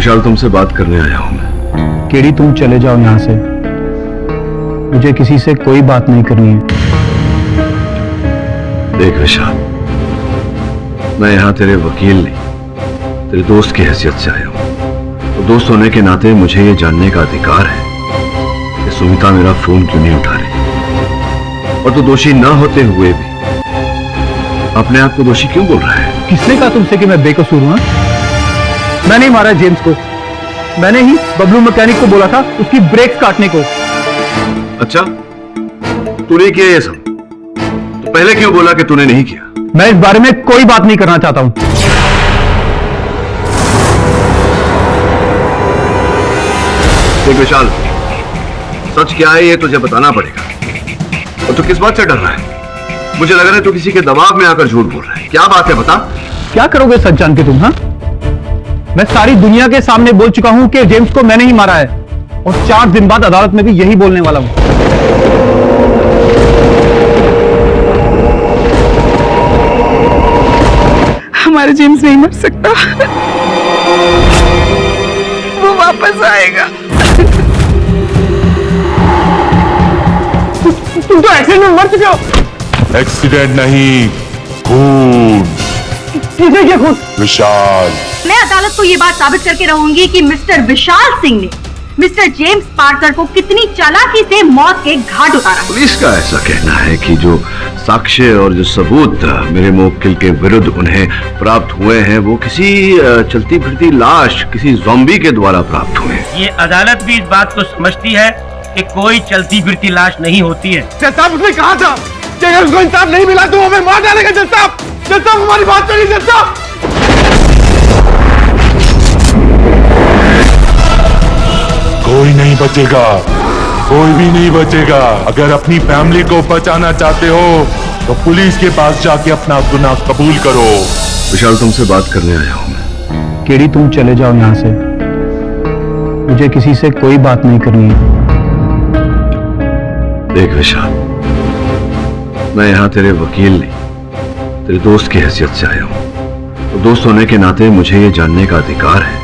विशाल, तुमसे बात करने आया हूं मैं। केडी, तुम चले जाओ यहाँ से। मुझे किसी से कोई बात नहीं करनी है। देख विशाल, मैं यहाँ तेरे वकील नहीं, तेरे दोस्त की हैसियत से आया हूं। तो दोस्त होने के नाते मुझे ये जानने का अधिकार है कि सुमिता मेरा फोन क्यों नहीं उठा रही, और तो दोषी ना होते हुए भी अपने आप को दोषी क्यों बोल रहा है? किसने कहा तुमसे कि मैं बेकसूर हूं? मैंने ही मारा जेम्स को। मैंने ही बबलू मैकेनिक को बोला था उसकी ब्रेक्स काटने को। अच्छा, तूने किया ये सब, तो पहले क्यों बोला कि तूने नहीं किया? मैं इस बारे में कोई बात नहीं करना चाहता हूं। देख विशाल, सच क्या है ये तुझे बताना पड़ेगा। और तू किस बात से डर रहा है? मुझे लग रहा है तू किसी के दबाव में आकर झूठ बोल रहा है। क्या बात है, बता। क्या करोगे सच जान के तुम? हाँ, मैं सारी दुनिया के सामने बोल चुका हूं कि जेम्स को मैंने ही मारा है, और 4 दिन बाद अदालत में भी यही बोलने वाला हूं। हमारा जेम्स नहीं मर सकता, वो वापस आएगा। तुम तो एक्सीडेंट में मर चुके हो। एक्सीडेंट नहीं, खून। किसने किया खून? विशाल। मैं अदालत को ये बात साबित करके रहूंगी कि मिस्टर विशाल सिंह ने मिस्टर जेम्स पार्कर को कितनी चालाकी से मौत के घाट उतारा। पुलिस का ऐसा कहना है कि जो साक्ष्य और जो सबूत मेरे मुवक्किल के विरुद्ध उन्हें प्राप्त हुए हैं वो किसी चलती फिरती लाश, किसी ज़ॉम्बी के द्वारा प्राप्त हुए हैं। ये अदालत भी इस बात को समझती है कि कोई चलती फिरती लाश नहीं होती है। जज साहब, उसने कहा था कि अगर उसको इंसाफ नहीं मिला तो वो हमें मार डालेगा। जज साहब, हमारी बात सुनिए। जज साहब, कोई नहीं बचेगा, कोई भी नहीं बचेगा। अगर अपनी फैमिली को बचाना चाहते हो तो पुलिस के पास जाके अपना गुनाह कबूल करो। विशाल, तुमसे बात करने आया हूं मैं। केडी, तुम चले जाओ यहाँ से। मुझे किसी से कोई बात नहीं करनी है। देख विशाल, मैं यहाँ तेरे वकील नहीं, तेरे दोस्त की हैसियत से आया हूं। तो दोस्त होने के नाते मुझे ये जानने का अधिकार है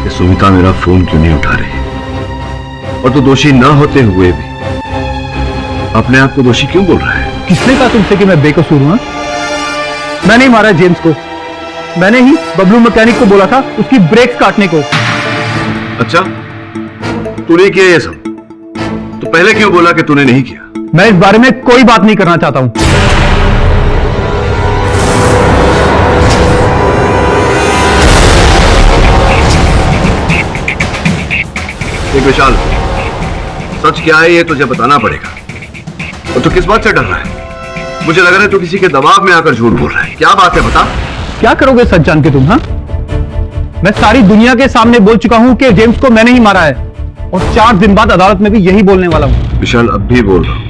कि सुमिता मेरा फोन क्यों नहीं उठा रही, और तो दोषी ना होते हुए भी अपने आप को दोषी क्यों बोल रहा है? किसने कहा तुमसे कि मैं बेकसूर हूं? मैंने ही मारा जेम्स को। मैंने ही बबलू मैकेनिक को बोला था उसकी ब्रेक्स काटने को। अच्छा, तूने किया ये सब, तो पहले क्यों बोला कि तूने नहीं किया? मैं इस बारे में कोई बात नहीं करना चाहता हूं। देख विशाल, सच क्या है ये तुझे बताना पड़ेगा। और तू किस बात से डर रहा है? मुझे लग रहा है तू किसी के दबाव में आकर झूठ बोल रहा है। क्या बात है, बता। क्या करोगे सच जान के तुम? हाँ, मैं सारी दुनिया के सामने बोल चुका हूं कि जेम्स को मैंने ही मारा है, और 4 दिन बाद अदालत में भी यही बोलने वाला हूं। विशाल, अब भी बोल रहा हूं,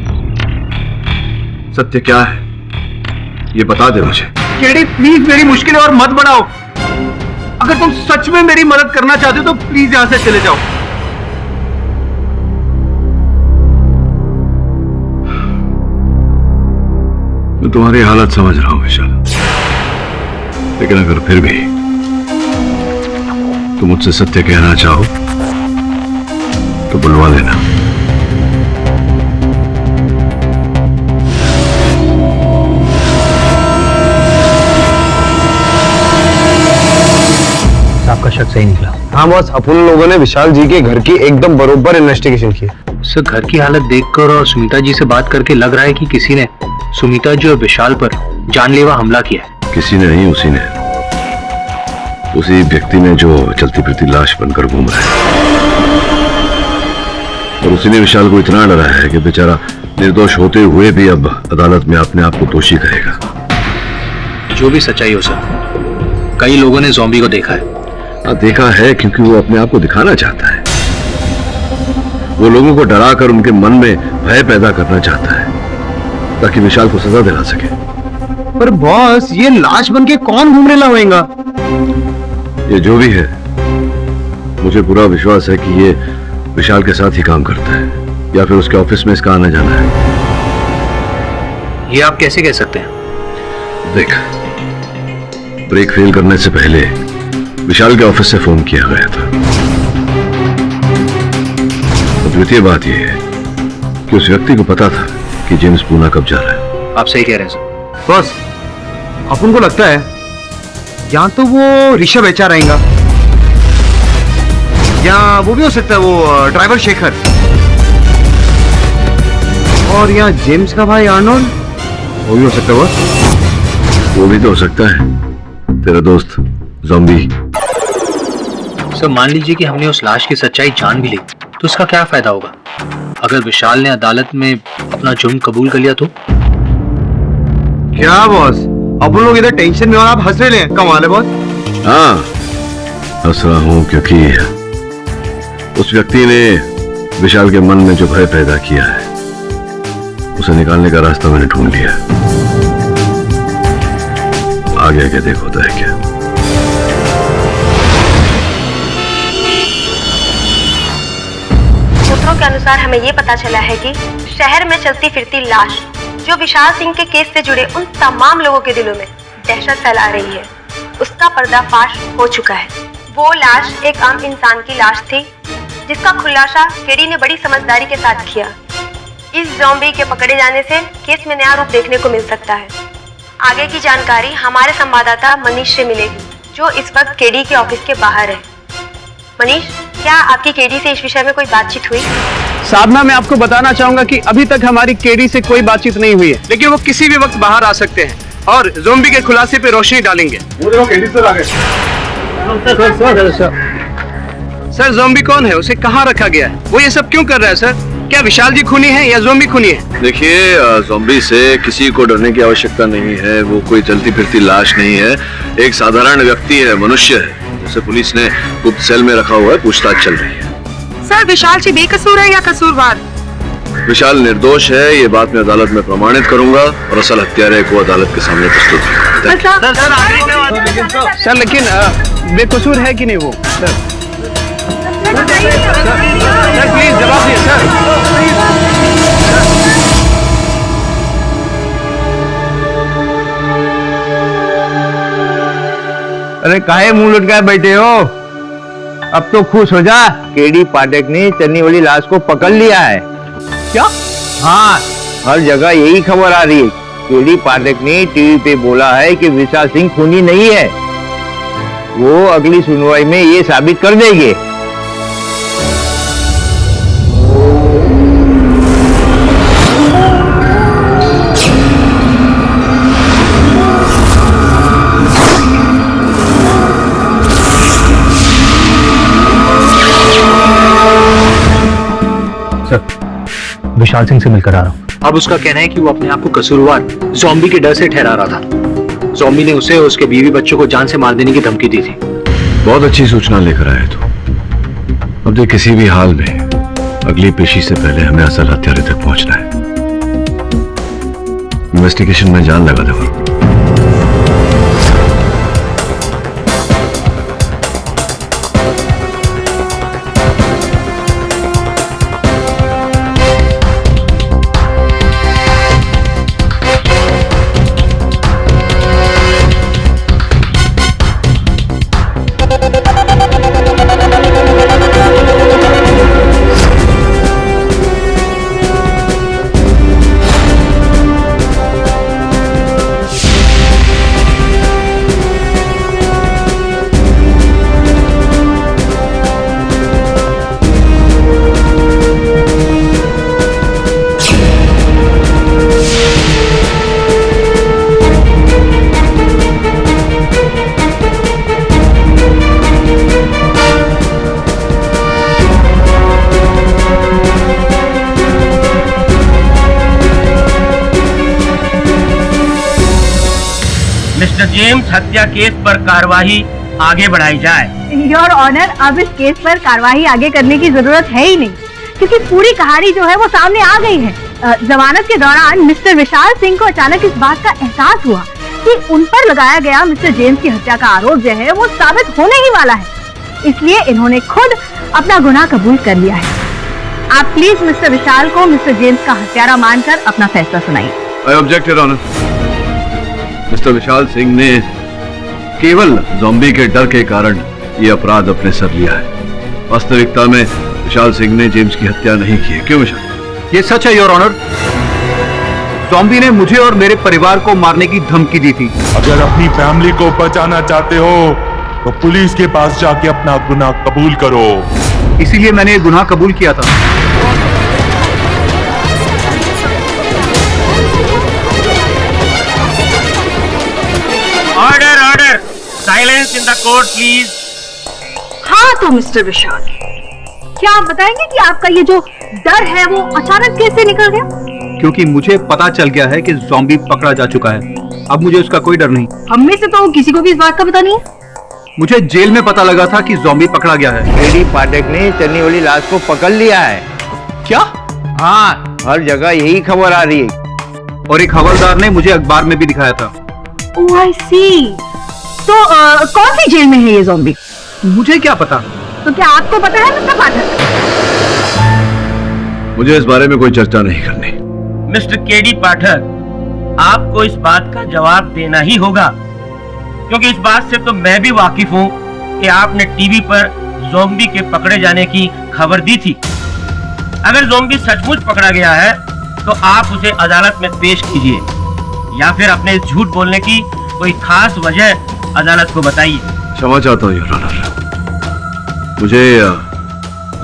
सत्य क्या है ये बता दे मुझे। केडी, प्लीज मेरी मुश्किलें और मत बढ़ाओ। अगर तुम सच में मेरी मदद करना चाहते हो तो प्लीज यहां से चले जाओ। मैं तुम्हारी हालत समझ रहा हूं विशाल, लेकिन अगर फिर भी तुम मुझसे सत्य कहना चाहो तो बुलवा लेना। आपका शक सही निकला। हाँ बॉस, अपन लोगों ने विशाल जी के घर की एकदम बरोबर इन्वेस्टिगेशन की। सर, घर की हालत देखकर और सुमिता जी से बात करके लग रहा है कि किसी ने सुमिता जी और विशाल पर जानलेवा हमला किया है। किसी ने नहीं, उसी ने, उसी व्यक्ति ने जो चलती फिरती लाश बनकर घूम रहा है, और उसी ने विशाल को इतना डराया है कि बेचारा निर्दोष होते हुए भी अब अदालत में अपने आप को दोषी कहेगा। जो भी सच्चाई हो सर, कई लोगों ने ज़ॉम्बी को देखा है। देखा है क्योंकि वो अपने आप को दिखाना चाहता है। वो लोगों को डराकर उनके मन में भय पैदा करना चाहता है ताकि विशाल को सजा दिला सके। पर बॉस, ये लाश बन के कौन घूम रहा होएगा? ये जो भी है, मुझे पूरा विश्वास है कि ये विशाल के साथ ही काम करता है, या फिर उसके ऑफिस में इसका आना जाना है। ये आप कैसे कह सकते हैं? देख, ब्रेक फेल करने से पहले विशाल के ऑफिस से फोन किया गया था। और द्वितीय बात यह है कि उस व्यक्ति को पता था कि जेम्स पूना कब जा रहा है। आप सही कह रहे हैं सर। बस अपन को लगता है या तो वो ऋषभ एचआर रहेगा या वो भी हो सकता है वो ड्राइवर शेखर, और या जेम्स का भाई आर्नोल्ड, वो भी हो सकता है। वो भी तो हो सकता है तेरा दोस्त ज़ॉम्बी। सर मान लीजिए कि हमने उस लाश की सच्चाई जान भी ली तो उसका क्या फायदा होगा? अगर विशाल ने अदालत में अपना जुर्म कबूल कर लिया तो? क्या बॉस, अपन लोग इधर टेंशन में और आप हंस रहे हैं, कमाल है बॉस। हाँ, हंस रहा हूं क्योंकि उस व्यक्ति ने विशाल के मन में जो भय पैदा किया है उसे निकालने का रास्ता मैंने ढूंढ लिया। आगे आगे देख होता है क्या। सूत्रों के अनुसार हमें ये पता चला है कि शहर में चलती फिरती लाश जो विशाल सिंह के केस से जुड़े उन तमाम लोगों के दिलों में दहशत फैला रही है, उसका पर्दाफाश हो चुका है। वो लाश एक आम इंसान की लाश थी जिसका खुलासा केडी ने बड़ी समझदारी के साथ किया। इस ज़ॉम्बी के पकड़े जाने से केस में नया रूप देखने को मिल सकता है। आगे की जानकारी हमारे संवाददाता मनीष से मिलेगी जो इस वक्त केडी के ऑफिस के बाहर है। मनीष, क्या आपकी केडी से इस विषय में कोई बातचीत हुई? साधना, मैं आपको बताना चाहूंगा कि अभी तक हमारी केडी से कोई बातचीत नहीं हुई है, लेकिन वो किसी भी वक्त बाहर आ सकते हैं और ज़ॉम्बी के खुलासे पे रोशनी डालेंगे। सर ज़ॉम्बी कौन है, उसे कहाँ रखा गया है, वो ये सब क्यों कर रहा है सर? क्या विशाल जी खूनी है या ज़ॉम्बी खूनी है? देखिए, ज़ॉम्बी से किसी को डरने की आवश्यकता नहीं है। वो कोई चलती फिरती लाश नहीं है, एक साधारण व्यक्ति है, मनुष्य है, जिसे पुलिस ने गुप्त सेल में रखा हुआ है। पूछताछ चल रही है। सर विशाल जी बेकसूर है या कसूरवार? विशाल निर्दोष है, ये बात मैं अदालत में प्रमाणित करूंगा और असल हत्यारे को अदालत के सामने प्रस्तुत करूंगा। सर लेकिन बेकसूर है कि नहीं वो? सर प्लीज जवाब दिए सर। अरे काहे मुंह लटकाए बैठे हो? अब तो खुश हो जा, केडी पाठक ने चन्नी वाली लाश को पकड़ लिया है। क्या? हाँ, हर जगह यही खबर आ रही है। केडी पाठक ने टीवी पे बोला है कि विशाल सिंह खूनी नहीं है। वो अगली सुनवाई में ये साबित कर देंगे। विशाल सिंह से मिलकर आ रहा हूँ। अब उसका कहना है कि वो अपने आप को कसूरवार ज़ॉम्बी के डर से ठहरा रहा था। ज़ॉम्बी ने उसे और उसके बीवी बच्चों को जान से मार देने की धमकी दी थी। बहुत अच्छी सूचना लेकर आए तो। अब देख, किसी भी हाल में अगली पेशी से पहले हमें असल हत्यारे तक पहुंचना है। इन्वेस्टिगेशन में जान लगा दूंगा। मिस्टर जेम्स, हत्या केस पर कार्रवाई आगे बढ़ाई जाए। योर ऑनर, अब इस केस पर कार्रवाई आगे करने की जरूरत है ही नहीं, क्योंकि पूरी कहानी जो है वो सामने आ गई है। जमानत के दौरान मिस्टर विशाल सिंह को अचानक इस बात का एहसास हुआ कि उन पर लगाया गया मिस्टर जेम्स की हत्या का आरोप जो है वो साबित होने ही वाला है, इसलिए इन्होंने खुद अपना गुनाह कबूल कर लिया है। आप प्लीज मिस्टर विशाल को मिस्टर जेम्स का हत्यारा मानकर अपना फैसला सुनाइए। I object your honour. Mister Vishal Singh ने केवल ज़ॉम्बी के डर के कारण ये अपराध अपने सर लिया है। वास्तविकता में विशाल सिंह ने जेम्स की हत्या नहीं की है। क्यों विशाल? ये सच है योर ऑनर। ज़ॉम्बी ने मुझे और मेरे परिवार को मारने की धमकी दी थी। अगर अपनी फैमिली को बचाना चाहते हो तो पुलिस के पास जाके अपना गुनाह कबूल करो। इसीलिए मैंने ये गुनाह कबूल किया था। Order order, silence in the court please. हाँ तो मिस्टर विशाल, क्या आप बताएंगे कि आपका ये जो डर है वो अचानक कैसे निकल गया? क्योंकि मुझे पता चल गया है कि ज़ॉम्बी पकड़ा जा चुका है। अब मुझे उसका कोई डर नहीं। हम में से तो किसी को भी इस बात का पता नहीं है। मुझे जेल में पता लगा था कि ज़ॉम्बी पकड़ा गया है। केडी पाठक ने चलने वाली लाश को पकड़ लिया है। क्या? हाँ, हर जगह यही खबर आ रही है। और एक हवलदार ने मुझे अखबार में भी दिखाया था। ओह आई सी। तो कौन सी जेल में है ये ज़ॉम्बी? मुझे क्या पता। तो क्या आपको पता है मिस्टर पाठक? मुझे इस बारे में कोई चर्चा नहीं करनी। मिस्टर केडी पाठक, आपको इस बात का जवाब देना ही होगा, क्योंकि इस बात से तो मैं भी वाकिफ हूँ कि आपने टीवी पर ज़ॉम्बी के पकड़े जाने की खबर दी थी। अगर ज़ॉम्बी सचमुच पकड़ा गया है तो आप उसे अदालत में पेश कीजिए, या फिर अपने इस झूठ बोलने की कोई खास वजह अदालत को बताइए। क्षमा चाहता हूँ योर ऑनर, मुझे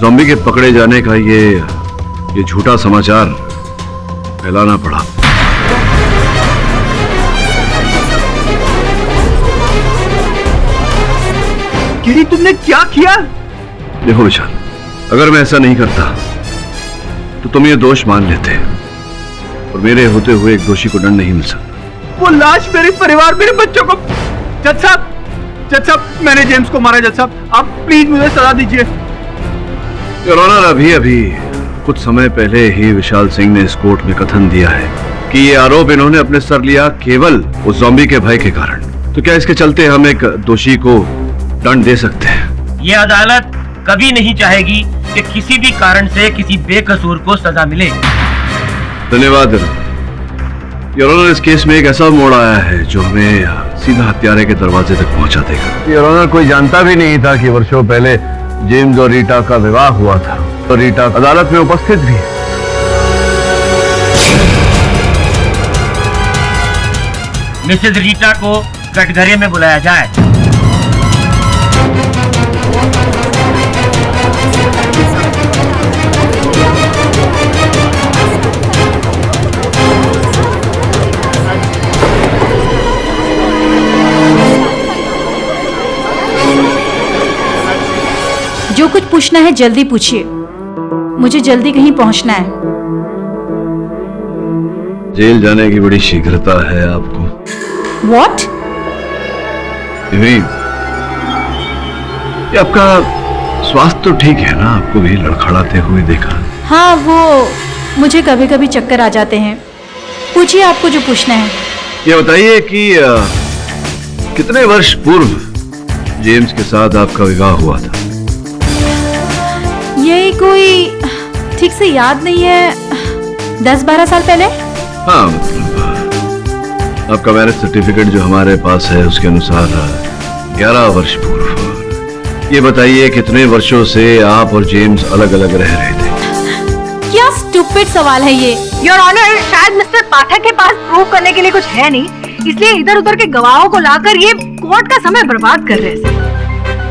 ज़ॉम्बी के पकड़े जाने का ये झूठा समाचार फैलाना पड़ा। केडी, तुमने क्या किया? देखो विशाल, अगर मैं ऐसा नहीं करता तो तुम ये दोष मान लेते और मेरे होते हुए एक दोषी को दंड नहीं मिल सकता। वो लाश मेरे परिवार, मेरे बच्चों को। जज साहब, मैंने जेम्स को मारा। जज साहब, आप प्लीज मुझे सजा दीजिए। योर ऑनर, अभी कुछ समय पहले ही विशाल सिंह ने इस कोर्ट में कथन दिया है कि ये आरोप इन्होंने अपने सर लिया केवल उस ज़ॉम्बी के भय के कारण। तो क्या इसके चलते हम एक दोषी को दंड दे सकते हैं? ये अदालत कभी नहीं चाहेगी कि किसी भी कारण से किसी बेकसूर को सजा मिले। धन्यवाद योर ऑनर। इस केस में एक ऐसा मोड़ आया है जो हमें सीधा हत्यारे के दरवाजे तक पहुंचा देगा। योर ऑनर, कोई जानता भी नहीं था कि वर्षों पहले जेम्स और रीटा का विवाह हुआ था, और रीटा अदालत में उपस्थित भी है। मिसेज रीटा को कटघरे में बुलाया जाए। जो कुछ पूछना है जल्दी पूछिए, मुझे जल्दी कहीं पहुंचना है। जेल जाने की बड़ी शीघ्रता है आपको। What? ये आपका स्वास्थ्य तो ठीक है ना? आपको भी लड़खड़ाते हुए देखा। हाँ, वो मुझे कभी कभी चक्कर आ जाते हैं। पूछिए आपको जो पूछना है। ये बताइए कि कितने वर्ष पूर्व जेम्स के साथ आपका विवाह हुआ था? ये कोई ठीक से याद नहीं है। 10-12 साल पहले। हाँ, मतलब आपका मैरिज सर्टिफिकेट जो हमारे पास है उसके अनुसार 11 वर्ष पूर्व। ये बताइए कितने वर्षों से आप और जेम्स अलग अलग रह रहे थे? क्या स्टूपिड सवाल है ये। योर ऑनर, शायद मिस्टर पाठक के पास प्रूव करने के लिए कुछ है नहीं, इसलिए इधर उधर के गवाहों को लाकर ये कोर्ट का समय बर्बाद कर रहे हैं।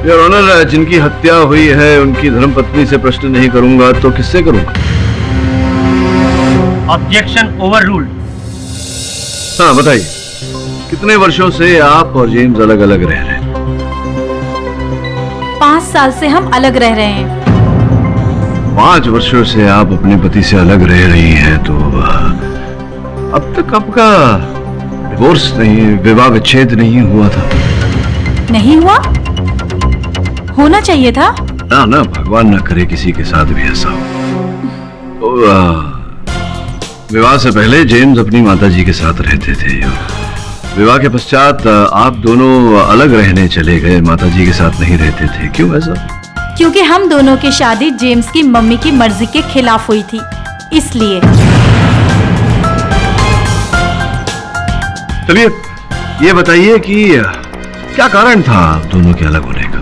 योर ऑनर, जिनकी हत्या हुई है उनकी धर्मपत्नी से प्रश्न नहीं करूंगा तो किससे करूंगा? Objection overruled. हाँ बताइए, कितने वर्षों से आप और जेम्स अलग अलग रह रहे हैं? 5 साल से हम अलग रह रहे हैं। 5 वर्षों से आप अपने पति से अलग रह रही हैं, तो अब तक आपका डिवोर्स नहीं, विवाह विच्छेद नहीं हुआ था? नहीं हुआ? होना चाहिए था ना। ना, भगवान ना करे किसी के साथ भी ऐसा हो। तो विवाह से पहले जेम्स अपनी माताजी के साथ रहते थे। विवाह के पश्चात आप दोनों अलग रहने चले गए, माताजी के साथ नहीं रहते थे। क्यों ऐसा? क्योंकि हम दोनों की शादी जेम्स की मम्मी की मर्जी के खिलाफ हुई थी, इसलिए। चलिए ये बताइए कि क्या कारण था आप दोनों के अलग होने का?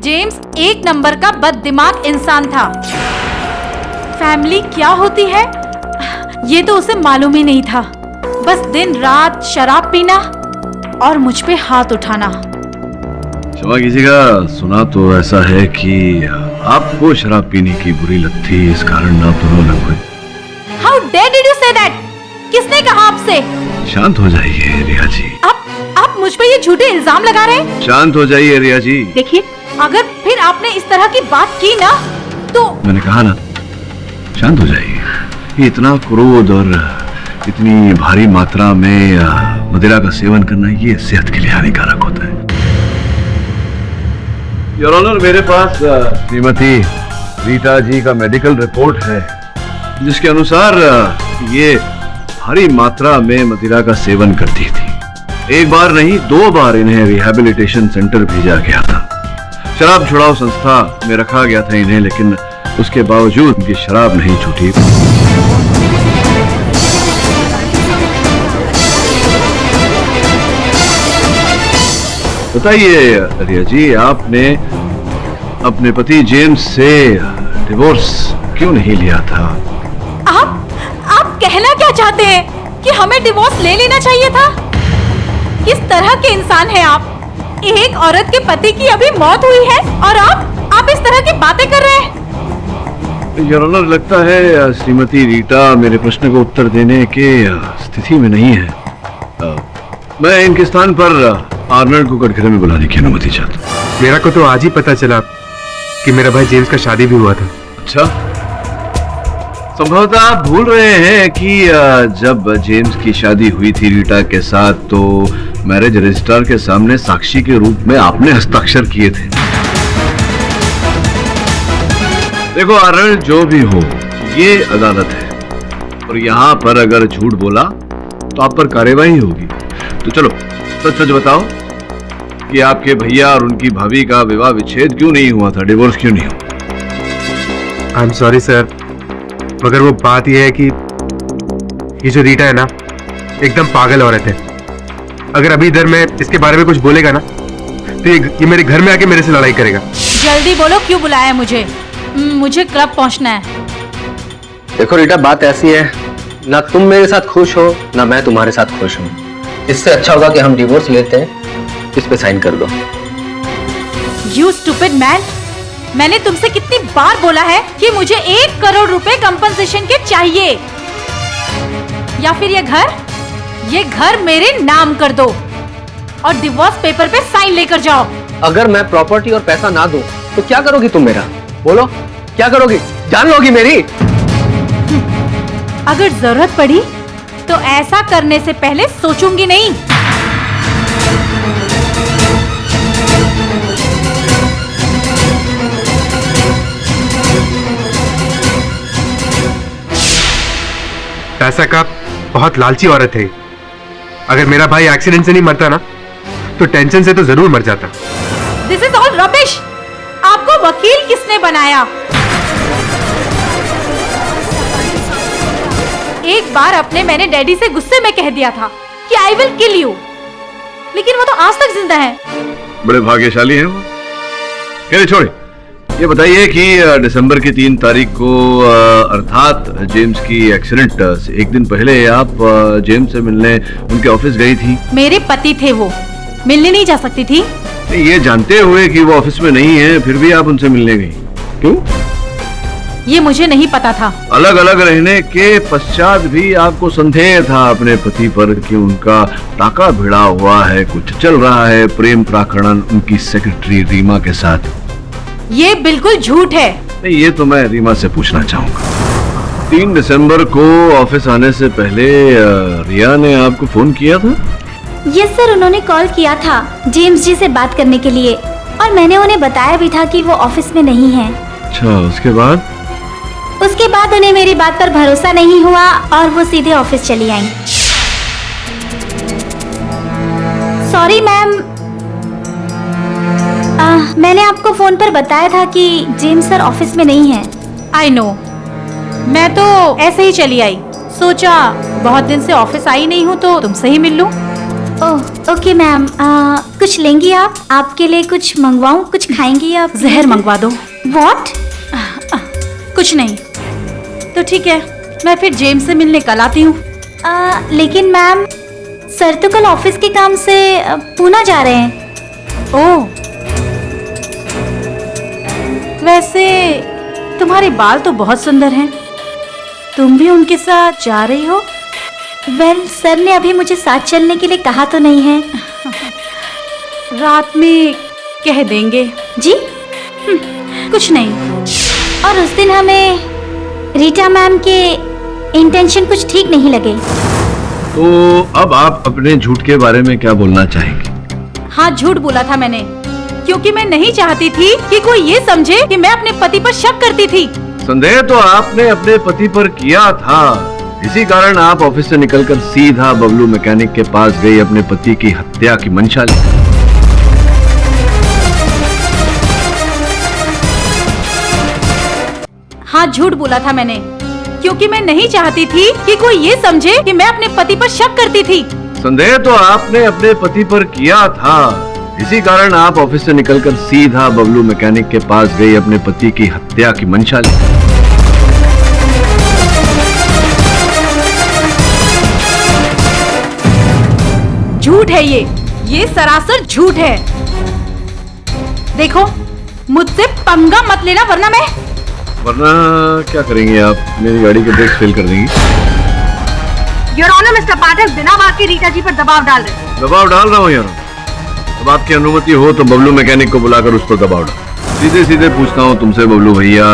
जेम्स एक नंबर का बददिमाग इंसान था। फैमिली क्या होती है ये तो उसे मालूम ही नहीं था। बस दिन रात शराब पीना और मुझ पे हाथ उठाना। क्षमा कीजिएगा, सुना तो ऐसा है कि आपको शराब पीने की बुरी लत थी, इस कारण आप दोनों लग गए। How dare did you say that? किसने कहा आपसे? शांत हो जाइए रिया जी। आप मुझ पे ये झूठे इल्जाम लगा रहे हैं? शांत हो जाइए रिया जी। देखिए, अगर फिर आपने इस तरह की बात की ना तो मैंने कहा ना, शांत हो जाइए। ये इतना क्रोध और इतनी भारी मात्रा में मदिरा का सेवन करना ये सेहत के लिए हानिकारक होता है। योर ऑनर, मेरे पास श्रीमती रीटा जी का मेडिकल रिपोर्ट है जिसके अनुसार ये भारी मात्रा में मदिरा का सेवन करती थी। एक बार नहीं 2 बार इन्हें रिहैबिलिटेशन सेंटर भेजा गया था। शराब छुड़ाओ संस्था में रखा गया था इन्हें, लेकिन उसके बावजूद उनकी शराब नहीं छूटी। बताइए रिया जी, आपने अपने पति जेम्स से डिवोर्स क्यों नहीं लिया था? आप कहना क्या चाहते हैं कि हमें डिवोर्स ले लेना चाहिए था? किस तरह के इंसान हैं आप? एक औरत के पति की अभी मौत हुई है और आप इस तरह की बातें कर रहे हैं। योर ऑनर, लगता है श्रीमती रीटा मेरे प्रश्न को उत्तर देने के स्थिति में नहीं है। मैं इनके स्थान पर आर्नल्ड को कटघरे में बुलाने की अनुमति चाहता हूँ। मेरा को तो आज ही पता चला कि मेरा भाई जेम्स का शादी भी हुआ था। अच्छा, संभवतः आप भूल रहे हैं कि जब जेम्स की शादी हुई थी रीटा के साथ, तो मैरिज रजिस्ट्रार के सामने साक्षी के रूप में आपने हस्ताक्षर किए थे। देखो आर्नल्ड, जो भी हो ये अदालत है और यहाँ पर अगर झूठ बोला तो आप पर कार्यवाही होगी। तो चलो सच सच बताओ कि आपके भैया और उनकी भाभी का विवाह विच्छेद क्यों नहीं हुआ था, डिवोर्स क्यों नहीं हुआ? आई एम सॉरी सर, मगर वो बात यह है कि ये जो रीटा है ना, एकदम पागल औरत है। अगर अभी इधर में इसके बारे में कुछ बोलेगा ना तो ये मेरे घर में आके मेरे से लड़ाई करेगा। जल्दी बोलो, क्यों बुलाया है मुझे? मुझे क्लब पहुंचना है। देखो रीटा, बात ऐसी है, ना तुम मेरे साथ खुश हो ना मैं तुम्हारे साथ खुश हूँ। इससे अच्छा होगा कि हम डिवोर्स लेते हैं, इस पे साइन कर दो। You stupid man! मैंने तुमसे कितनी बार बोला है कि मुझे 1 करोड़ रुपए कंपनसेशन के चाहिए, या फिर ये घर मेरे नाम कर दो और डिवोर्स पेपर पे साइन लेकर जाओ। अगर मैं प्रॉपर्टी और पैसा ना दूं तो क्या करोगी तुम मेरा? बोलो, क्या करोगी? जान लोगी मेरी? अगर जरूरत पड़ी तो ऐसा करने से पहले सोचूंगी नहीं। पैसा का बहुत लालची औरत है। अगर मेरा भाई एक्सीडेंट से नहीं मरता ना तो टेंशन से तो जरूर मर जाता। This is all rubbish. आपको वकील किसने बनाया? एक बार मैंने डैडी से गुस्से में कह दिया था कि आई विल किल यू, लेकिन वो तो आज तक जिंदा है। बड़े भाग्यशाली हैं वो। कहने छोड़े, ये बताइए कि दिसंबर की 3 तारीख को अर्थात जेम्स की एक्सीडेंट से 1 दिन पहले आप जेम्स से मिलने उनके ऑफिस गई थी। मेरे पति थे वो, मिलने नहीं जा सकती थी? ये जानते हुए कि वो ऑफिस में नहीं है फिर भी आप उनसे मिलने गई, क्यों? ये मुझे नहीं पता था। अलग अलग रहने के पश्चात भी आपको संदेह था अपने पति पर कि उनका टाका भिड़ा हुआ है, कुछ चल रहा है, प्रेम प्राकरण उनकी सेक्रेटरी रीमा के साथ। ये बिल्कुल झूठ है। नहीं, ये तो मैं रीमा से पूछना चाहूंगा। 3 दिसंबर को ऑफिस आने से पहले रिया ने आपको फोन किया था? यस सर, उन्होंने कॉल किया था जेम्स जी से बात करने के लिए, और मैंने उन्हें बताया भी था कि वो ऑफिस में नहीं है। अच्छा, उसके बाद? उसके बाद उन्हें मेरी बात पर भरोसा नहीं हुआ और वो सीधे ऑफिस चली आई। सॉरी मैम, मैंने आपको फोन पर बताया था कि जेम्स सर ऑफिस में नहीं है। आई नो, मैं तो ऐसे ही चली आई, सोचा बहुत दिन से ऑफिस आई नहीं हूँ तो तुमसे ही मिल लूं। ओह ओके मैम, कुछ लेंगी आप? आपके लिए कुछ मंगवाऊं? कुछ खाएंगी आप? जहर मंगवा दो। व्हाट? कुछ नहीं तो ठीक है, मैं फिर जेम्स से मिलने कल आती हूँ। लेकिन मैम, सर तो कल ऑफिस के काम से पूना जा रहे हैं। ओह, वैसे तुम्हारे बाल तो बहुत सुंदर हैं। तुम भी उनके साथ जा रही हो? वेल, सर ने अभी मुझे साथ चलने के लिए कहा तो नहीं है। रात में कह देंगे। जी? कुछ नहीं। और उस दिन हमें रीटा मैम के इंटेंशन कुछ ठीक नहीं लगे। तो अब आप अपने झूठ के बारे में क्या बोलना चाहेंगे? हाँ, झूठ बोला था मैंने, क्योंकि मैं नहीं चाहती थी कि कोई ये समझे कि मैं अपने पति पर शक करती थी। संदेह तो आपने अपने पति पर किया था, इसी कारण आप ऑफिस से निकलकर सीधा बबलू मैकेनिक के पास गई अपने पति की हत्या की मंशा ली। हाँ, झूठ बोला था मैंने, क्योंकि मैं नहीं चाहती थी कि कोई ये समझे कि मैं अपने पति पर शक करती थी। संदेह तो आपने अपने पति पर किया था, इसी कारण आप ऑफिस से निकलकर सीधा बबलू मैकेनिक के पास गई अपने पति की हत्या की मंशा ली। झूठ है ये सरासर झूठ है। देखो, मुझसे पंगा मत लेना, वरना क्या करेंगे आप? मेरी गाड़ी के ब्रेक फेल कर देंगी। योर ऑनर, मिस्टर पाठक बिना बात के रीटा जी पर दबाव डाल रहे हैं। दबाव डाल रहा हूँ यार। अब आपकी अनुमति हो तो बबलू मैकेनिक को बुलाकर उस पर दबाव डाल। सीधे सीधे पूछता हूँ तुमसे बबलू भैया,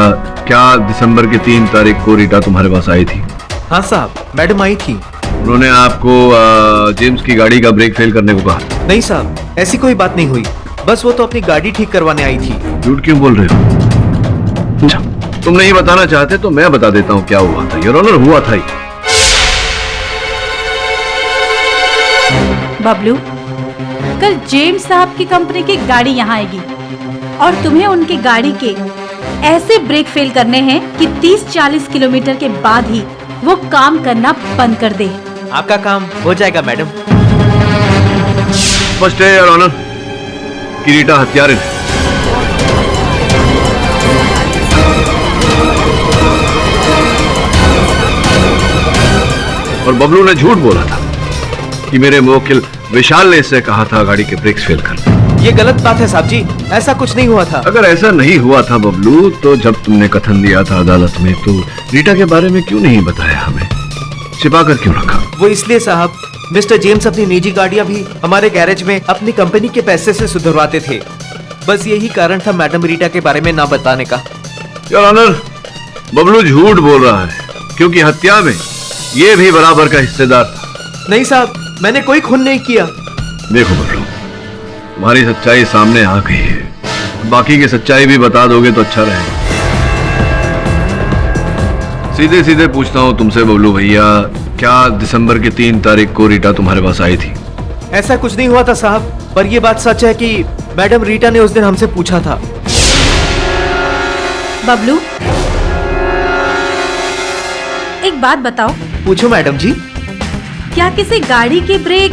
क्या दिसंबर की 3 तारीख को रीटा तुम्हारे पास आई थी? हाँ साहब, मैडम आई थी। उन्होंने आपको जेम्स की गाड़ी का ब्रेक फेल करने को कहा? नहीं साहब, ऐसी कोई बात नहीं हुई, बस वो तो अपनी गाड़ी ठीक करवाने आई थी। झूठ क्यों बोल रहे हो? अच्छा, तुम नहीं बताना चाहते तो मैं बता देता हूँ क्या हुआ था। योर ऑनर, हुआ था ही। बबलू, कल जेम्स साहब की कंपनी की गाड़ी यहाँ आएगी और तुम्हें उनकी गाड़ी के ऐसे ब्रेक फेल करने हैं कि 30-40 किलोमीटर के बाद ही वो काम करना बंद कर दे। आपका काम हो जाएगा मैडम। स्पष्ट है योर ऑनर कि रीटा हत्यारे है। और बबलू ने झूठ बोला था कि मेरे मुवक्किल विशाल ने इससे कहा था गाड़ी के ब्रेक्स फेल कर। ये गलत बात है साहब जी, ऐसा कुछ नहीं हुआ था। अगर ऐसा नहीं हुआ था बबलू, तो जब तुमने कथन दिया था अदालत में तो रीटा के बारे में क्यों नहीं बताया हमें? छिपा कर क्यों रखा? वो इसलिए साहब, मिस्टर जेम्स अपनी निजी गाड़ियां भी हमारे गैरेज में अपनी कंपनी के पैसे से सुधरवाते थे। बस यही कारण था मैडम रीटा के बारे में ना बताने का। योर ऑनर, बबलू झूठ बोल रहा है क्योंकि हत्या में ये भी बराबर का हिस्सेदार था। नहीं साहब, मैंने कोई खून नहीं किया। देखो बबलू, तुम्हारी सच्चाई सामने आ गई है, बाकी की सच्चाई भी बता दोगे तो अच्छा रहेगा। सीधे सीधे पूछता हूँ तुमसे बबलू भैया, क्या दिसंबर की 3 तारीख को रीटा तुम्हारे पास आई थी? ऐसा कुछ नहीं हुआ था साहब, पर यह बात सच है कि मैडम रीटा ने उस दिन हमसे पूछा था। बबलू, एक बात बताओ। पूछो मैडम जी। क्या किसी गाड़ी के ब्रेक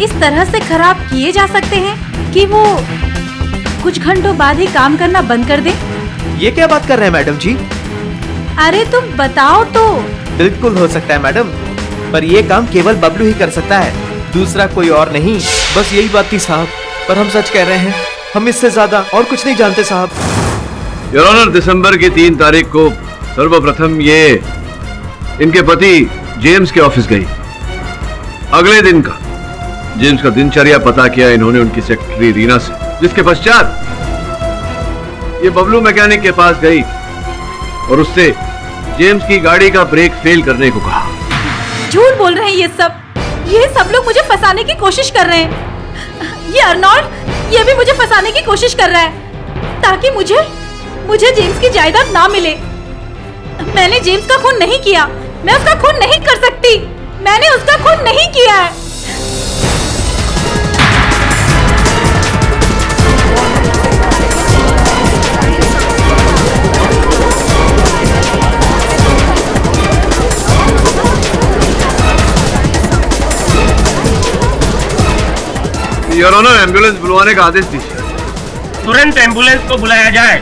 इस तरह से खराब किए जा सकते हैं कि वो कुछ घंटों बाद ही काम करना बंद कर दे? ये क्या बात कर रहे हैं मैडम जी? अरे तुम बताओ तो। बिल्कुल हो सकता है मैडम, पर ये काम केवल बबलू ही कर सकता है, दूसरा कोई और नहीं। बस यही बात थी साहब, पर हम सच कह रहे हैं, हम इससे ज्यादा और कुछ नहीं जानते साहब। योर ऑनर, दिसंबर की 3 तारीख को सर्वप्रथम ये इनके पति जेम्स के ऑफिस गई। अगले दिन का जेम्स का दिनचर्या पता किया इन्होंने उनकी सेक्रेटरी रीना से, जिसके पश्चात ये बबलू मैकेनिक के पास गई और उससे जेम्स की गाड़ी का ब्रेक फेल करने को कहा। झूठ बोल रहे हैं ये सब लोग मुझे फंसाने की कोशिश कर रहे हैं। ये अर्नोल्ड, ये भी मुझे फंसाने की कोशिश कर रहा है ताकि मुझे जेम्स की जायदाद ना मिले। मैंने जेम्स का खून नहीं किया, मैं उसका खून नहीं कर सकती, मैंने उसका खून नहीं किया है। योर ऑनर, एम्बुलेंस बुलवाने का आदेश दीजिए। तुरंत एम्बुलेंस को बुलाया जाए।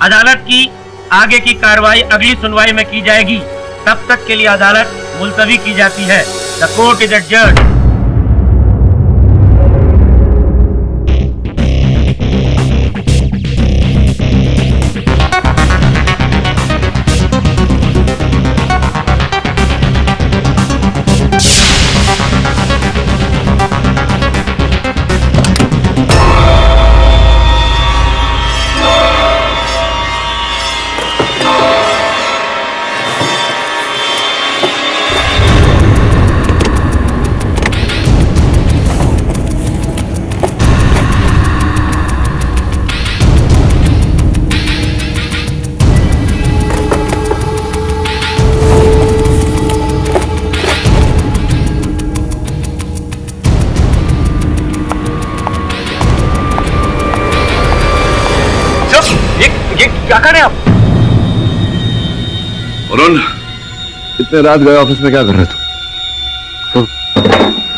अदालत की आगे की कार्रवाई अगली सुनवाई में की जाएगी। तब तक के लिए अदालत मुलतवी की जाती है। The court is adjourned. क्या कर रहे हैं आप? वरुण, इतने रात गए ऑफिस में क्या कर रहे थे? तो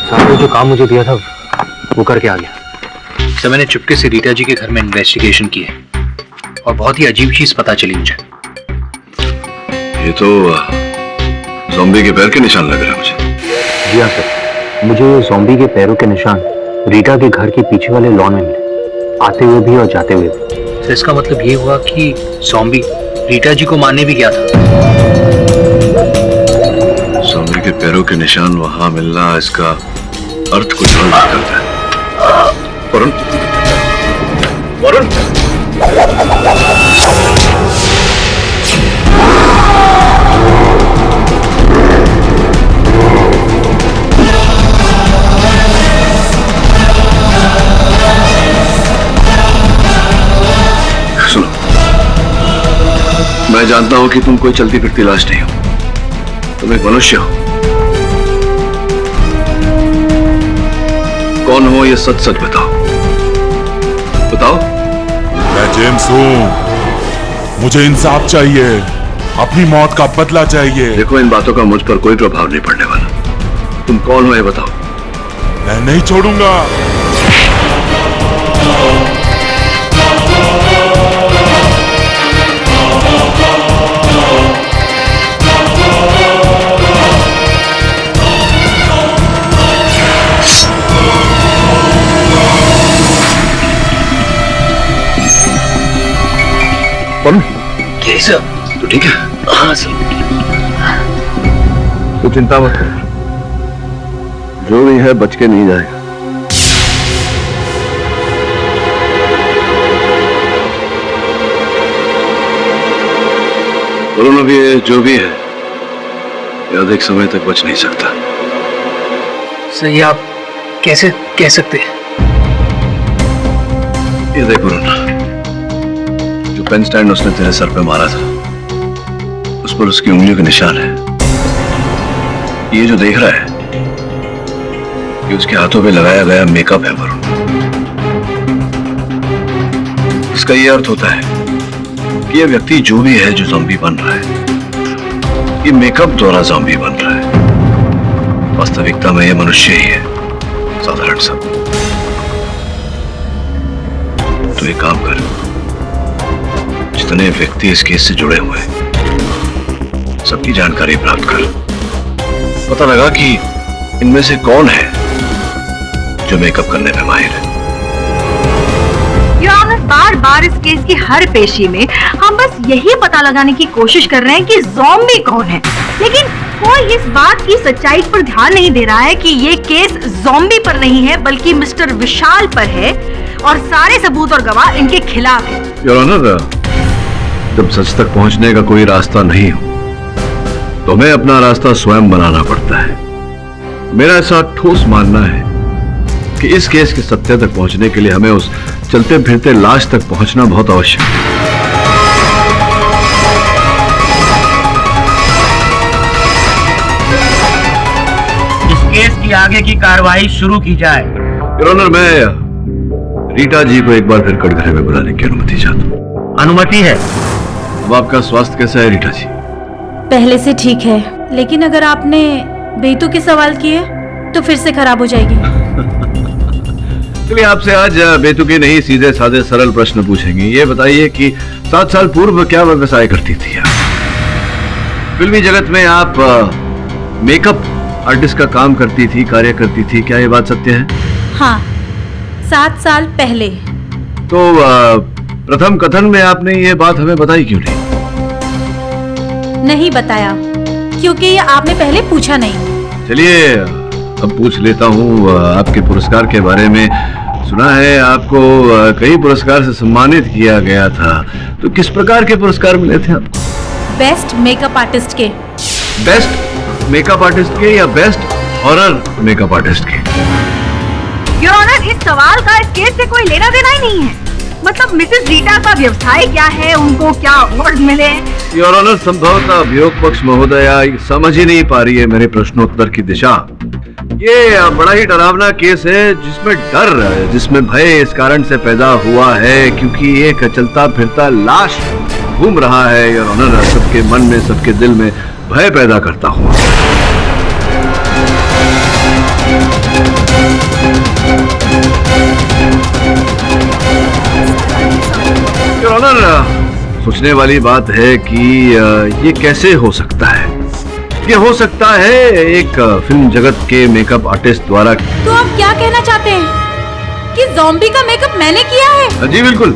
साहब ने जो काम मुझे दिया था वो करके आ गया। सर मैंने चुपके से रीटा जी के घर में इन्वेस्टिगेशन की है और बहुत ही अजीब चीज पता चली मुझे। ये तो ज़ॉम्बी के पैर के निशान लग रहे हैं मुझे। जी हाँ सर, मुझे ये ज़ॉम्बी के पैरों के निशान रीटा के घर के पीछे वाले लॉन में मिले, आते हुए भी और जाते हुए भी। तो इसका मतलब ये हुआ कि ज़ॉम्बी रीटा जी को मारने भी गया था। ज़ॉम्बी के पैरों के निशान वहां मिलना, इसका अर्थ कुछ और निकलता है। वरुण, वरुण, मैं जानता हूं कि तुम कोई चलती फिरती लाश नहीं हो, तुम एक मनुष्य हो। कौन हो ये सच सच बताओ, बताओ। मैं जेम्स हूं, मुझे इंसाफ चाहिए, अपनी मौत का बदला चाहिए। देखो, इन बातों का मुझ पर कोई प्रभाव नहीं पड़ने वाला। तुम कौन हो ये बताओ। मैं नहीं छोड़ूंगा। क्या सर, तो ठीक है? हाँ सर। तो चिंता मत कर, जो भी है बच के नहीं जाएगा। वरुण, अभी ये जो भी है ये अधिक समय तक बच नहीं सकता। सही आप कैसे कह सकते हैं? ये देख वरुण, जो पेन स्टैंड उसने तेरे सर पे मारा था उस पर उसकी उंगलियों के निशान है। ये जो देख रहा है ये उसके हाथों पे लगाया गया मेकअप है वरुण। इसका ये अर्थ होता है कि ये व्यक्ति जो भी है जो ज़ॉम्बी बन रहा है, ये मेकअप द्वारा ज़ॉम्बी बन रहा है। वास्तविकता में ये मनुष्य ही है, साधारण सा। तो एक काम कर, जितने व्यक्ति इस केस से जुड़े हुए हैं सबकी जानकारी प्राप्त कर, पता लगा कि इनमें से कौन है जो मेकअप करने में माहिर है। बार बार इस केस की हर पेशी में हम बस यही पता लगाने की कोशिश कर रहे हैं कि ज़ॉम्बी कौन है, लेकिन कोई इस बात की सच्चाई पर ध्यान नहीं दे रहा है कि ये केस ज़ॉम्बी पर नहीं है बल्कि मिस्टर विशाल पर है और सारे सबूत और गवाह इनके खिलाफ है। योर ऑनर, जब सच तक पहुंचने का कोई रास्ता नहीं हो तो हमें अपना रास्ता स्वयं बनाना पड़ता है। मेरा ऐसा ठोस मानना है कि इस केस के सत्य तक पहुंचने के लिए हमें उस चलते फिरते लाश तक पहुंचना बहुत आवश्यक है। इस केस की आगे की कार्रवाई शुरू की जाए। योर ऑनर, मैं रीटा जी को एक बार फिर कटघरे में बुलाने की अनुमति चाहता हूँ। अनुमति है। अब आपका स्वास्थ्य कैसा है रीटा जी? पहले से ठीक है, लेकिन अगर आपने बेतु के सवाल किए तो फिर से खराब हो जाएगी। चलिए आपसे आज बेतुके नहीं सीधे साधे सरल प्रश्न पूछेंगे। ये बताइए कि 7 साल पूर्व क्या व्यवसाय करती थी आप? फिल्मी जगत में आप मेकअप आर्टिस्ट का काम करती थी, कार्य करती थी, क्या ये बात सत्य है? हाँ, 7 साल पहले। तो प्रथम कथन में आपने ये बात हमें बताई क्यों नहीं? नहीं बताया क्योंकि ये आपने पहले पूछा नहीं। चलिए अब पूछ लेता हूँ आपके पुरस्कार के बारे में। सुना है आपको कई पुरस्कार से सम्मानित किया गया था, तो किस प्रकार के पुरस्कार मिले थे आपको? बेस्ट मेकअप आर्टिस्ट के। बेस्ट मेकअप आर्टिस्ट के या बेस्ट हॉरर मेकअप आर्टिस्ट के? योर ऑनर, इस सवाल का इस केस से कोई लेना देना ही नहीं है। मतलब मिसेस रीटा का व्यवसाय क्या है, उनको क्या अवार्ड मिले? योर ऑनर, संभवतः अभियोग पक्ष महोदया समझ ही नहीं पा रही है मेरे प्रश्नोत्तर की दिशा। ये बड़ा ही डरावना केस है जिसमें डर, जिसमें भय इस कारण से पैदा हुआ है क्योंकि एक चलता फिरता लाश घूम रहा है। योर ऑनर, सबके मन में, सबके दिल में भय पैदा करता हुआ। योर ऑनर, सोचने वाली बात है कि ये कैसे हो सकता है? ये हो सकता है एक फिल्म जगत के मेकअप आर्टिस्ट द्वारा। तो आप क्या कहना चाहते हैं कि ज़ॉम्बी का मेकअप मैंने किया है? जी बिल्कुल,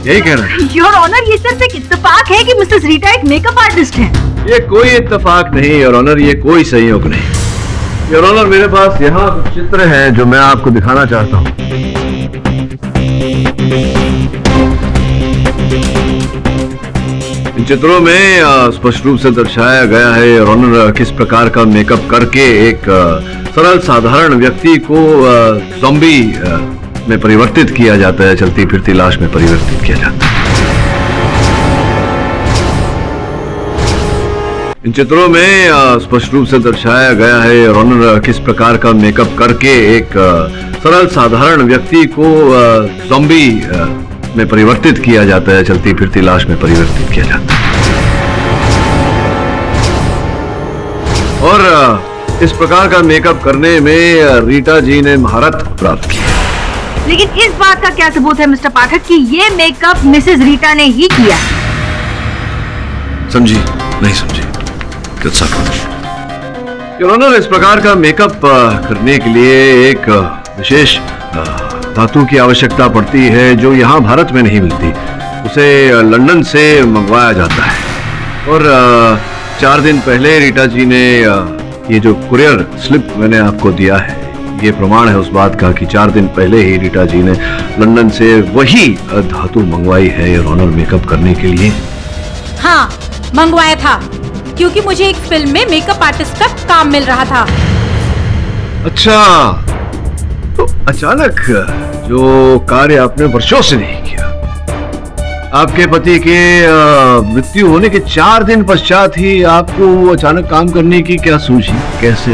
यही कह रहे हैं। योर ऑनर, ये सिर्फ एक इत्तेफाक है कि मिसेस रीटा एक मेकअप आर्टिस्ट हैं। ये कोई इत्तेफाक नहीं योर ऑनर, ये कोई संयोग नहीं। योर ऑनर, मेरे पास यहाँ कुछ चित्र हैं जो मैं आपको दिखाना चाहता हूँ। इन चित्रों में स्पष्ट रूप से दर्शाया गया है योर ऑनर किस प्रकार का मेकअप करके एक सरल साधारण व्यक्ति को ज़ॉम्बी में परिवर्तित किया जाता है, चलती फिरती लाश में परिवर्तित किया जाता है। इन चित्रों में स्पष्ट रूप से दर्शाया गया है योर ऑनर किस प्रकार का मेकअप करके एक सरल साधारण व्यक्ति को ज़ॉम्बी में परिवर्तित किया जाता है, चलती फिरती लाश में परिवर्तित किया जाता है। और इस प्रकार का मेकअप करने में रीटा जी ने महारत प्राप्त की। लेकिन इस बात का क्या सबूत है मिस्टर पाठक कि ये मेकअप मिसेस रीटा ने ही किया? समझी? नहीं समझी? योर ऑनर, इस प्रकार का मेकअप करने के लिए एक विशेष धातु की आवश्यकता पड़ती है जो यहाँ भारत में नहीं मिलती। उसे लंदन से मंगवाया जाता है। और 4 दिन पहले रीटा जी ने ये जो कुरियर स्लिप मैंने आपको दिया है, ये प्रमाण है उस बात का कि 4 दिन पहले ही रीटा जी ने लंदन से वही धातु मंगवाई है योर ऑनर मेकअप करने के लिए। हाँ, मंगवाया था क्योंकि मुझे एक फिल्म में मेकअप आर्टिस्ट का काम मिल रहा था। अच्छा, तो अचानक जो कार्य आपने वर्षों से नहीं किया, आपके पति के मृत्यु होने के 4 दिन पश्चात ही आपको अचानक काम करने की क्या सूझी? कैसे?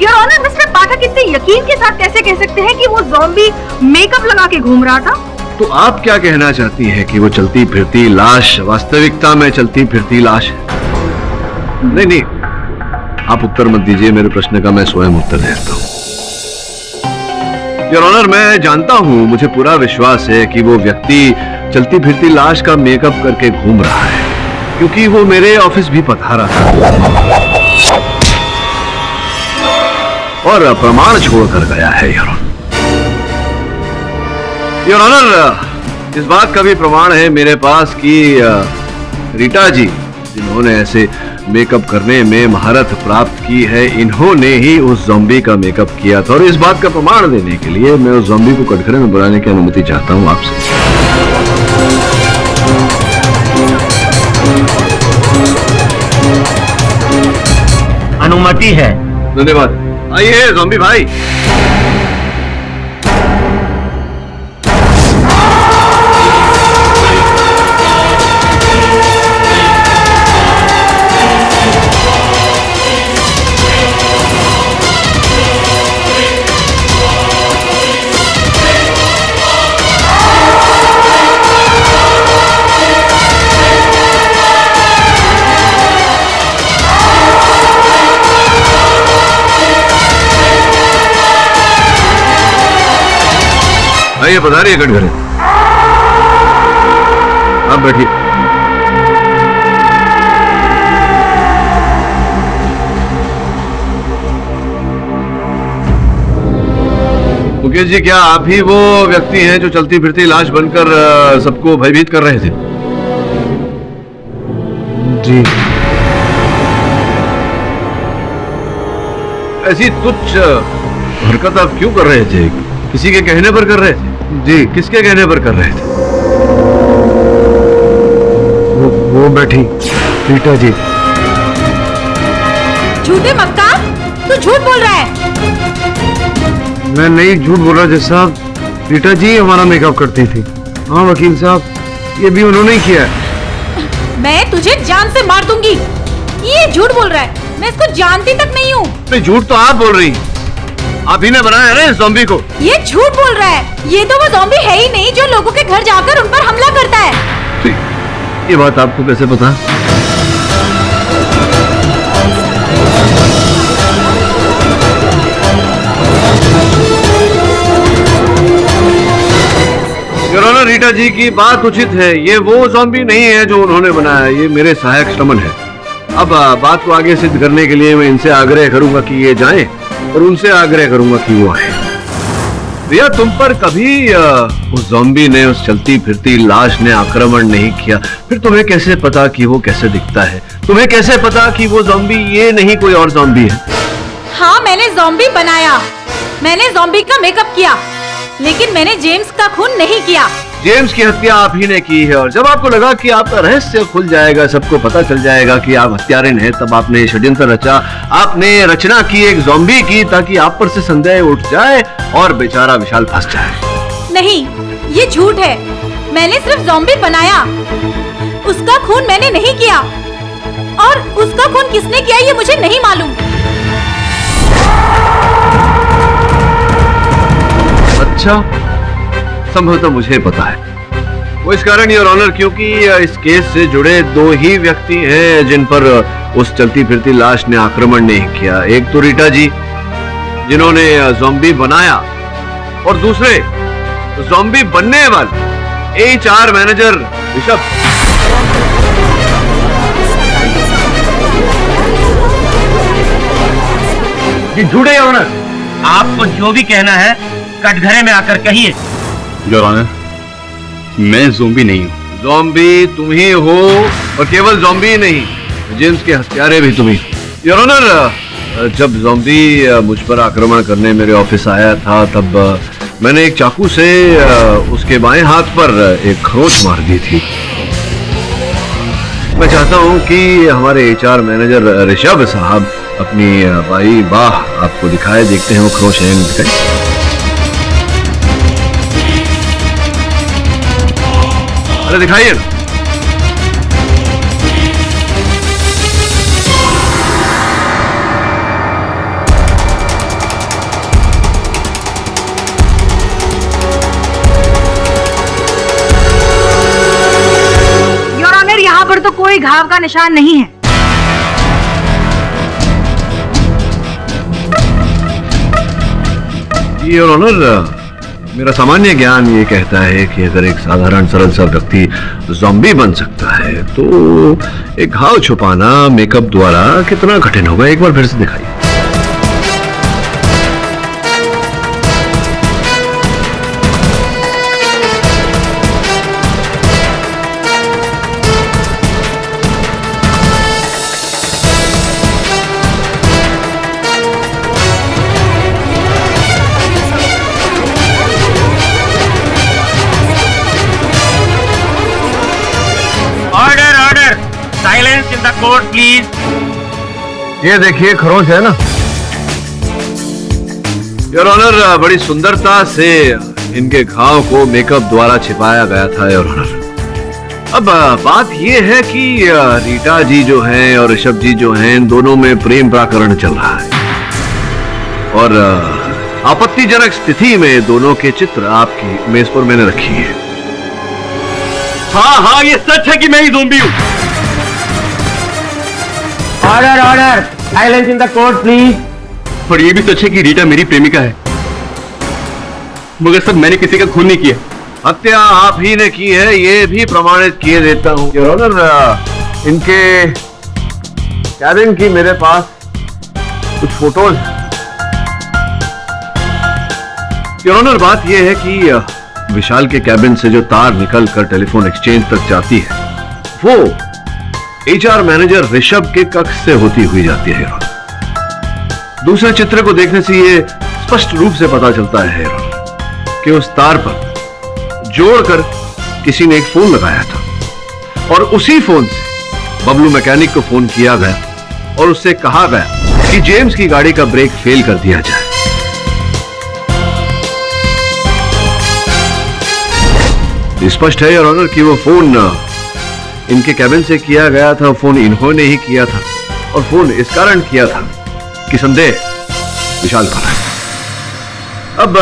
योर ऑनर, मिस्टर पाठक इतने यकीन के साथ कैसे कह सकते हैं कि वो ज़ॉम्बी मेकअप लगा के घूम रहा था? तो आप क्या कहना चाहती हैं कि वो चलती फिरती लाश वास्तविकता में चलती फिरती लाश है? नहीं, आप उत्तर मत दीजिए मेरे प्रश्न का, मैं स्वयं उत्तर देता हूँ। योर ऑनर, मैं जानता हूँ, मुझे पूरा विश्वास है कि वो व्यक्ति चलती फिरती लाश का मेकअप करके घूम रहा है क्योंकि वो मेरे ऑफिस भी पधारा था और प्रमाण छोड़कर गया है। योर ऑनर, इस बात का भी प्रमाण है मेरे पास कि रीटा जी जिन्होंने ऐसे मेकअप करने में महारत प्राप्त की है, इन्होंने ही उस ज़ॉम्बी का मेकअप किया था। और इस बात का प्रमाण देने के लिए मैं उस ज़ॉम्बी को कटघरे में बुलाने की अनुमति चाहता हूं आपसे। अनुमति है। धन्यवाद। आइए ज़ॉम्बी भाई। आइए पधारिए कटघरे। आप बैठिए। मुकेश जी, क्या आप ही वो व्यक्ति हैं जो चलती फिरती लाश बनकर सबको भयभीत कर रहे थे? जी। ऐसी तुच्छ हरकत आप क्यों कर रहे थे? किसी के कहने पर कर रहे थे? जी, किसके कहने पर कर रहे थे? वो बैठी रीटा जी। झूठे मक्कार, तू झूठ बोल रहा है। मैं नहीं झूठ बोल रहा जज साहब। रीटा जी हमारा मेकअप करती थी। हाँ वकील साहब, ये भी उन्होंने ही किया है। मैं तुझे जान से मार दूंगी। ये झूठ बोल रहा है, मैं इसको जानती तक नहीं हूँ। झूठ तो आप बोल रही हैं। आप ही ने बनाया है ना इस ज़ॉम्बी को। ये झूठ बोल रहा है। ये तो वो ज़ॉम्बी है ही नहीं जो लोगों के घर जाकर उन पर हमला करता है। ये बात आपको कैसे पता? योर ऑनर, रीटा जी की बात उचित है। ये वो ज़ॉम्बी नहीं है जो उन्होंने बनाया, ये मेरे सहायक श्रमण है। अब बात को आगे सिद्ध करने के लिए मैं इनसे आग्रह करूंगा कि ये जाएं और उनसे आग्रह करूंगा कि वो आए। भैया, तुम पर कभी उस ज़ॉम्बी ने, उस चलती फिरती लाश ने आक्रमण नहीं किया। फिर तुम्हें कैसे पता कि वो कैसे दिखता है? तुम्हें कैसे पता कि वो ज़ॉम्बी ये नहीं कोई और ज़ॉम्बी है? हाँ, मैंने ज़ॉम्बी बनाया। मैंने ज़ॉम्बी का मेकअप किया, लेकिन मैंने जेम्स का खून नहीं किया। जेम्स की हत्या आप ही ने की है, और जब आपको लगा कि आपका रहस्य खुल जाएगा, सबको पता चल जाएगा कि आप हत्यारिन हैं, तब आपने षड्यंत्र रचा। आपने रचना की एक ज़ॉम्बी की, ताकि आप पर से संदेह उठ जाए और बेचारा विशाल फंस जाए। नहीं, ये झूठ है। मैंने सिर्फ ज़ॉम्बी बनाया, उसका खून मैंने नहीं किया। और उसका खून किसने किया ये मुझे नहीं मालूम। अच्छा, संभवतः मुझे पता है। वो इस कारण, योर ऑनर, क्योंकि इस केस से जुड़े दो ही व्यक्ति हैं जिन पर उस चलती फिरती लाश ने आक्रमण नहीं किया। एक तो रीटा जी, जिन्होंने ज़ॉम्बी बनाया, और दूसरे ज़ॉम्बी बनने वाले HR मैनेजर ऋषभ। ये झूठे योर ऑनर। आपको जो भी कहना है कटघरे में आकर कहिए। योर ऑनर, मैं ज़ॉम्बी नहीं हूँ। ज़ॉम्बी तुम ही हो, और केवल ज़ॉम्बी नहीं, जेम्स के हत्यारे भी तुम ही। योर ऑनर, जब ज़ॉम्बी मुझ पर आक्रमण करने मेरे ऑफिस आया था, तब मैंने एक चाकू से उसके बाएं हाथ पर एक खरोंच मार दी थी। मैं चाहता हूं कि हमारे HR मैनेजर ऋषभ साहब अपनी बाई बाह आपको दिखाए। देखते हैं वो खरोंच है नहीं दिखाई। अरे दिखाइए ना। योर ऑनर, यहाँ पर तो कोई घाव का निशान नहीं है। योर ऑनर, मेरा सामान्य ज्ञान ये कहता है कि अगर एक साधारण सरल सा व्यक्ति ज़ॉम्बी बन सकता है, तो एक घाव छुपाना मेकअप द्वारा कितना कठिन होगा। एक बार फिर से दिखाइए। Silence in the court please. ये देखिए खरोंच है ना। योर ऑनर, बड़ी सुंदरता से इनके घाव को मेकअप द्वारा छिपाया गया था योर ऑनर। अब बात ये है कि रीटा जी जो हैं और ऋषभ जी जो हैं, इन दोनों में प्रेम प्रकरण चल रहा है, और आपत्तिजनक स्थिति में दोनों के चित्र आपकी मेज पर मैंने रखी है। हाँ हाँ, ये सच है कि मैं ही ज़ॉम्बी हूँ। Order order, silence in the court please. और ये भी सच है कि रीटा मेरी प्रेमिका है। मगर सर मैंने किसी का खून नहीं किया। हत्या आप ही ने की है, ये भी प्रमाणित किए देता हूं। योर ऑनर, इनके कैबिन की मेरे पास कुछ फोटोज हैं। योर ऑनर, बात यह है कि विशाल के कैबिन से जो तार निकल कर टेलीफोन एक्सचेंज तक जाती है वो HR मैनेजर ऋषभ के कक्ष से होती हुई जाती है। योर ऑनर, दूसरे चित्र को देखने से ये स्पष्ट रूप से पता चलता है योर ऑनर कि उस तार पर जोड़कर किसी ने एक फोन लगाया था और उसी फोन से बबलू मैकेनिक को फोन किया गया और उससे कहा गया कि जेम्स की गाड़ी का ब्रेक फेल कर दिया जाए। स्पष्ट है योर ऑनर कि वो फोन इनके कैबिन से किया गया था, फोन इन्होंने ही किया था और फोन इस कारण किया था कि संदेह विशाल पर है। अब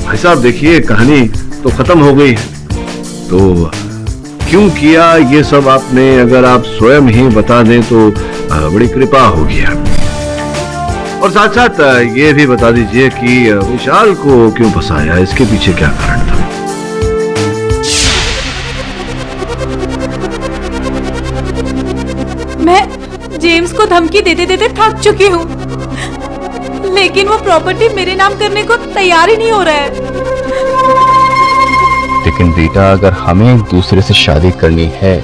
भाई साहब देखिए, कहानी तो खत्म हो गई है, तो क्यों किया ये सब आपने अगर आप स्वयं ही बता दें तो बड़ी कृपा होगी। और साथ साथ ये भी बता दीजिए कि विशाल को क्यों फंसाया, इसके पीछे क्या कारण था। मैं जेम्स को धमकी देते देते थक चुकी हूँ, लेकिन वो प्रॉपर्टी मेरे नाम करने को तैयार ही नहीं हो रहा है। लेकिन रीटा, अगर हमें एक दूसरे से शादी करनी है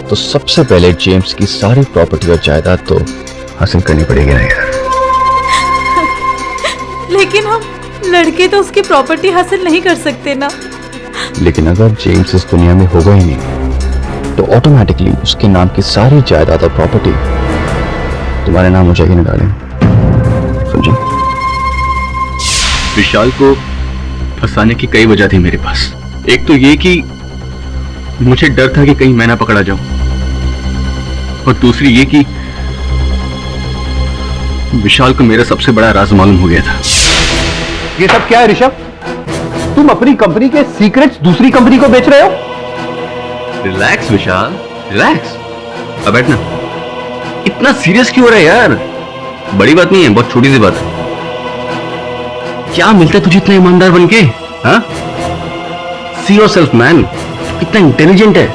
तो सबसे पहले जेम्स की सारी प्रॉपर्टी और जायदाद तो हासिल करनी पड़ेगी ना यार। लेकिन हम लड़के तो उसकी प्रॉपर्टी हासिल नहीं कर सकते ना। लेकिन अगर जेम्स इस दुनिया में होगा ही नहीं तो ऑटोमेटिकली उसके नाम की सारी जायदाद और प्रॉपर्टी तुम्हारे नाम हो जाएगी ना डार्लिंग, समझे? विशाल को फंसाने की कई वजह थी मेरे पास। एक तो ये कि मुझे डर था कि कहीं मैं ना पकड़ा जाऊं, और दूसरी ये कि विशाल को मेरा सबसे बड़ा राज मालूम हो गया था। ये सब क्या है ऋषभ? तुम अपनी कंपनी के सीक्रेट्स दूसरी कंपनी को बेच रहे हो? रिलैक्स विशाल, रिलैक्स। अब बैठना। इतना सीरियस क्यों हो रहा है यार? बड़ी बात नहीं है, बहुत छोटी सी बात है। क्या मिलता है तुझे इतना ईमानदार बनके? हाँ? See yourself man, कितना इंटेलिजेंट है,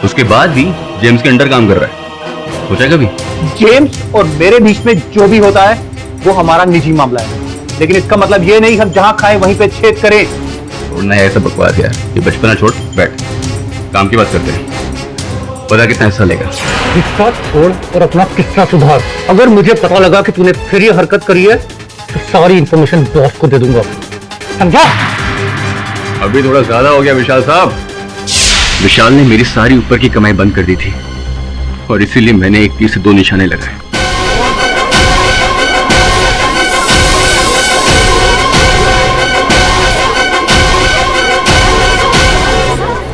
उसके बाद भी जेम्स के अंडर काम कर रहा है। सोचा कभी? जेम्स और मेरे बीच में जो भी होता है वो हमारा निजी मामला है, लेकिन इसका मतलब ये नहीं हम जहां खाएं वहीं पे छेद करें। छोड़ना है ऐसा बकवास यार, ये बचपना छोड़, बैठ, काम की बात करते हैं। पता कितना हिस्सा लेगा? किस्सा छोड़ और अपना किस्सा सुधार। अगर मुझे पता लगा कि तूने फिर ये हरकत करी है तो सारी इंफॉर्मेशन बॉस को दे दूंगा, समझा? अभी थोड़ा ज्यादा हो गया विशाल साहब। विशाल ने मेरी सारी ऊपर की कमाई बंद कर दी थी और इसीलिए मैंने एक तीर से दो निशाने लगाए।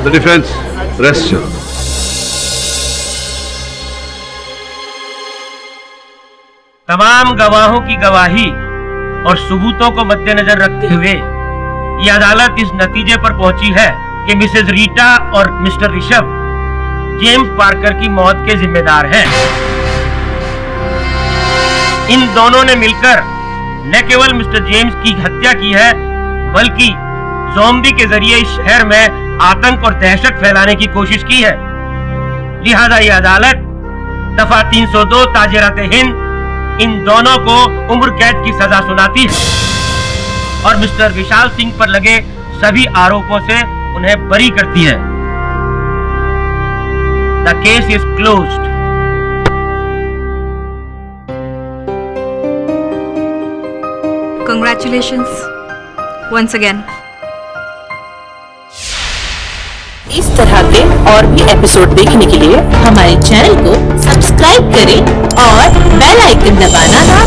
The defense, rest your. तमाम गवाहों की गवाही और सबूतों को मद्देनजर रखते हुए ये अदालत इस नतीजे पर पहुंची है कि मिसेज रीटा और मिस्टर ऋषभ जेम्स पार्कर की मौत के जिम्मेदार हैं। इन दोनों ने मिलकर न केवल मिस्टर जेम्स की हत्या की है, बल्कि ज़ॉम्बी के जरिए इस शहर में आतंक और दहशत फैलाने की कोशिश की है। लिहाजा ये अदालत दफा 302 ताजिरात-ए-हिंद इन दोनों को उम्र कैद की सजा सुनाती है और मिस्टर विशाल सिंह पर लगे सभी आरोपों से उन्हें बरी करती है। The case is closed. Congratulations once again. इस तरह के और भी एपिसोड देखने के लिए हमारे चैनल को सब्सक्राइब करें और बेल आइकन दबाना ना